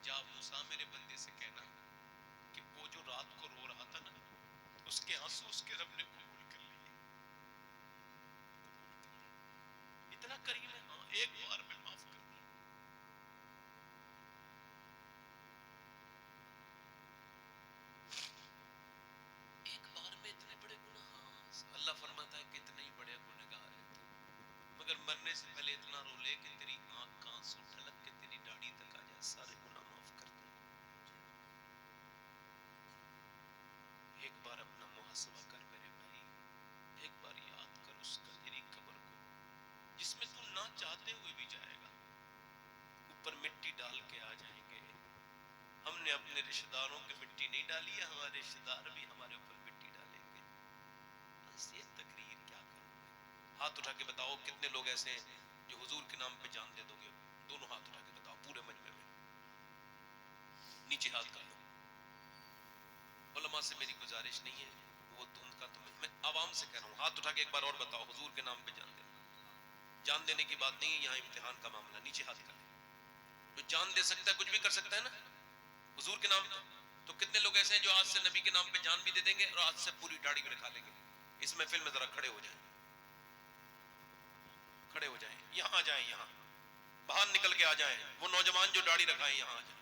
جا موسیٰ میرے بندے سے کہنا کہ وہ جو رات کو رو رہا تھا نا, اس کے آنسو اس کے رب نے قبول کر لیے. اتنا کریم ہے, ہاں ایک بار میں معاف کر دیا. ایک بار میں اتنے بڑے گناہ, اللہ فرماتا ہے کہ اتنے ہی بڑے گنہگار ہے تو, مگر مرنے سے پہلے اتنا رو لے کہ تیری آنکھ کا آنسو ڈھلک کے تیری داڑھی تک آ جائے, سارے گناہ معاف کر دوں. ایک بار اپنا محاسبہ کر میرے بھائی, ایک بار یاد کر اس کا تیری قبر کو جس میں تو نہ چاہتے ہوئے بھی جائے گا. اوپر مٹی ڈال کے آ جائیں گے. ہم نے اپنے رشتہ داروں کی مٹی نہیں ڈالی ہے, ہمارے رشتہ دار بھی ہمارے اوپر مٹی ڈالیں گے. بس یہ تقریر کیا کروں میں. ہاتھ اٹھا کے بتاؤ کتنے لوگ ایسے ہیں جو حضور کے نام پہ جان دے دو گے؟ دونوں ہاتھ اٹھا کے بتاؤ پورے مجمع میں, نیچے ہاتھ کر لو. علماء سے میری گزارش نہیں ہے, وہ تو ان کا تو میں عوام سے کہہ رہا ہوں, ہاتھ اٹھا کے ایک بار اور بتاؤ حضور کے نام پہ جان دینا. جان دینے کی بات نہیں ہے, یہاں امتحان کا معاملہ. نیچے ہاتھ کر لیں. جو جان دے سکتا ہے کچھ بھی کر سکتا ہے نا حضور کے نام پہ. تو کتنے لوگ ایسے ہیں جو آج سے نبی کے نام پہ جان بھی دے دیں گے اور آج سے پوری داڑھی بھی رکھا لیں گے؟ اس محفل میں ذرا کھڑے ہو جائیں, کھڑے ہو جائیں, یہاں آ جائیں, یہاں باہر نکل کے آ جائیں. وہ نوجوان جو داڑھی رکھائیں یہاں آ جائیں.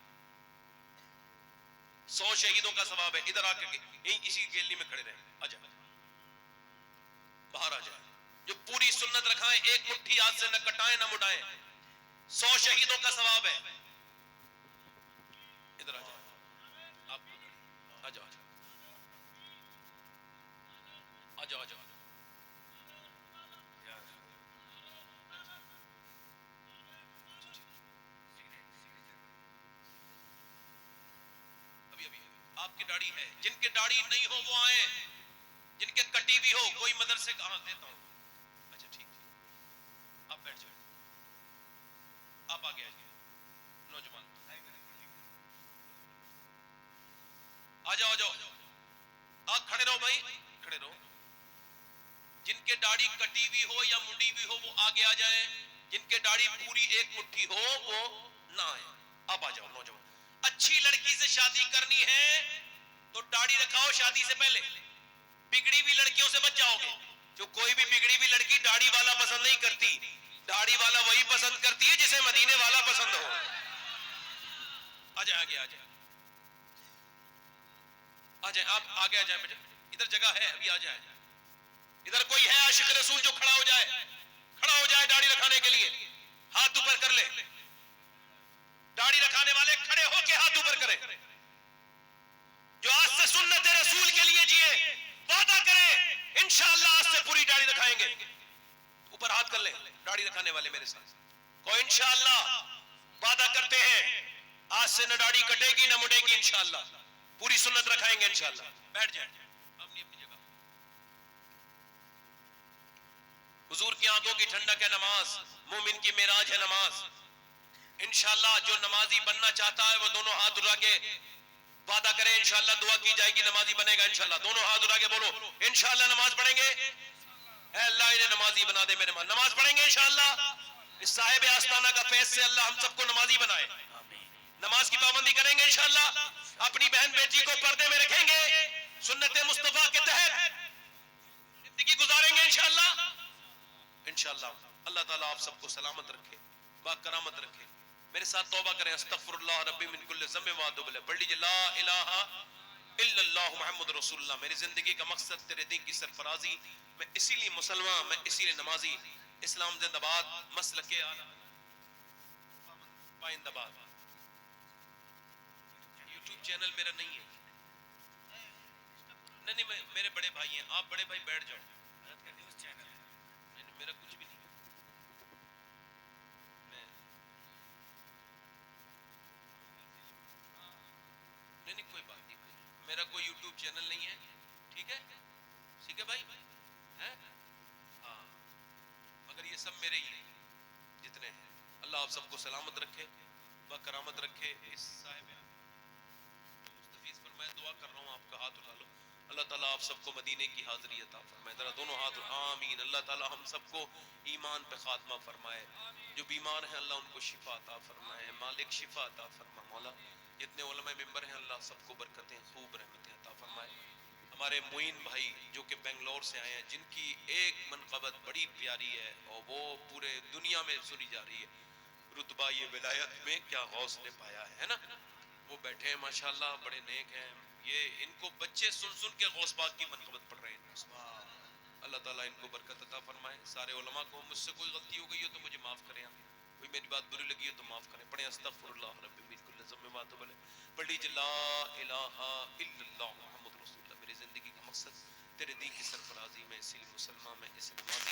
100 شہیدوں کا ثواب ہے. ادھر آ کے یہیں اسی گیلری میں کھڑے رہیں, آ جائیں, باہر آ جائیں. جو پوری سنت رکھائیں, ایک مٹھی ہاتھ سے نہ کٹائیں نہ مڈائیں, 100 شہیدوں کا ثواب ہے. ادھر آ جائیں, آپ آ جاؤ, آ جاؤ, آ جاؤ. ابھی ابھی آپ کی داڑھی ہے, جن کے داڑھی نہیں ہو وہ آئیں, جن کے کٹی بھی ہو کوئی مدرسے کہاں دیتا ہوں. اچھا ٹھیک, آپ بیٹھ جائیں, آپ آگے آ جائیں. نوجوان آ جاؤ, آ جاؤ, آپ کھڑے رہو بھائی, کھڑے رہو. جن کے داڑھی کٹی ہوئی ہو یا منڈی ہوئی ہو وہ آگے آ جائیں, جن کے داڑھی پوری ایک مٹھی ہو وہ نہ آئیں. آپ آ جاؤ نوجوان. اچھی لڑکی سے شادی کرنی ہے تو داڑھی رکھاؤ شادی سے پہلے, بگڑی ہوئی لڑکیوں سے بچ جاؤ گے. جو کوئی بھی بگڑی ہوئی لڑکی داڑھی والا پسند نہیں کرتی, داڑھی والا وہی پسند کرتی ہے جسے مدینے والا پسند ہو. آ جائیں, آگے آ جائیں, آ جائیں, آپ آگے آ جائیں بیٹے, ادھر جگہ ہے, ابھی آ جائیں. ادھر کوئی ہے عاشق رسول جو کھڑا ہو جائے, کھڑا ہو جائے داڑھی رکھانے کے لیے, ہاتھ اوپر کر لے. داڑھی رکھانے والے کھڑے ہو کے ہاتھ اوپر کریں. جو آج سے سنت رسول کے لیے جیے, وعدہ کرے انشاءاللہ آج سے پوری داڑھی رکھائیں گے. اوپر ہاتھ کر لیں داڑھی رکھانے والے میرے ساتھ کوئی انشاءاللہ وعدہ کرتے ہیں آج سے نہ داڑھی کٹے گی نہ مڑے گی انشاءاللہ پوری سنت رکھائیں گے انشاءاللہ بیٹھ جائیں اپنی اپنی جگہ حضور کی آنکھوں کی ٹھنڈک ہے نماز مومن کی معراج ہے نماز انشاءاللہ جو نمازی بننا چاہتا ہے وہ دونوں ہاتھ اٹھا کے وعدہ کرے انشاءاللہ دعا کی جائے گی نمازی بنے گا انشاءاللہ دونوں ہاتھ اٹھا کے بولو انشاءاللہ نماز پڑھیں گے اے اللہ انہیں نمازی بنا دے میرے ماں نماز پڑھیں گے انشاءاللہ اس صاحب آستانہ کا فیض سے اللہ ہم سب کو نمازی بنائے نماز کی پابندی کریں گے انشاءاللہ اپنی بہن بیٹی کو پردے میں رکھیں گے سنت مصطفیٰ کے تحت زندگی گزاریں گے انشاءاللہ انشاءاللہ اللہ تعالیٰ آپ سب کو سلامت رکھے با کرامت رکھے میرے ساتھ توبہ کریں استغفر اللہ ربی من کل ذنب واتوب الیہ پڑھ لیجئے لا الہ الا اللہ محمد رسول اللہ میری زندگی کا مقصد تیرے دین کی سرفرازی میں اسی لیے مسلمان میں اسی لیے نمازی اسلام زندہ باد مسلک اعلی پائندہ باد یوٹیوب چینل میرا نہیں ہے نہیں میرے بڑے بھائی ہیں آپ بڑے بھائی بیٹھ جاؤ میرا کچھ بھی نہیں نہیں کوئی بات نہیں میرا کوئی یوٹیوب چینل نہیں ہے ٹھیک ہے بھائی ہے ہاں مگر یہ سب میرے ہی جتنے ہیں اللہ آپ سب کو سلامت رکھے با کرامت رکھے اس صاحب مستفیض فرمائے دعا کر رہا ہوں آپ کا ہاتھ اٹھا لو اللہ تعالیٰ آپ سب کو مدینے کی حاضری عطا فرمائے ذرا دونوں ہاتھ آمین اللہ تعالیٰ ہم سب کو ایمان پہ خاتمہ فرمائے جو بیمار ہیں اللہ ان کو شفا عطا فرمائے مالک شفا عطا فرما مولا جتنے علماء ممبر ہیں اللہ سب کو برکتیں خوب رحمتیں عطا فرمائے ہمارے معین بھائی جو کہ بنگلور سے آئے ہیں جن کی ایک منقبت بڑی پیاری ہے اور وہ پورے دنیا میں سنی جا رہی ہے رتبہ یہ ولایت میں کیا غوث نے پایا ہے نا وہ بیٹھے ہیں ماشاءاللہ بڑے نیک ہیں یہ ان کو بچے سن سن کے غوث پاک کی منقبت پڑھ رہے ہیں اللہ تعالیٰ ان کو برکت عطا فرمائے سارے علماء کو مجھ سے کوئی غلطی ہو گئی ہو تو مجھے معاف کریں کوئی میری بات بری لگی ہو تو معاف کریں پڑھیں استغفر اللہ رب من کل ذنب واتوب الیہ پڑھ لیجئے لا الہ الا اللہ محمد رسول اللہ میری زندگی کا مقصد تیرے دین کی سرفرازی میں اسی لیے مسلمان میں اس نمازی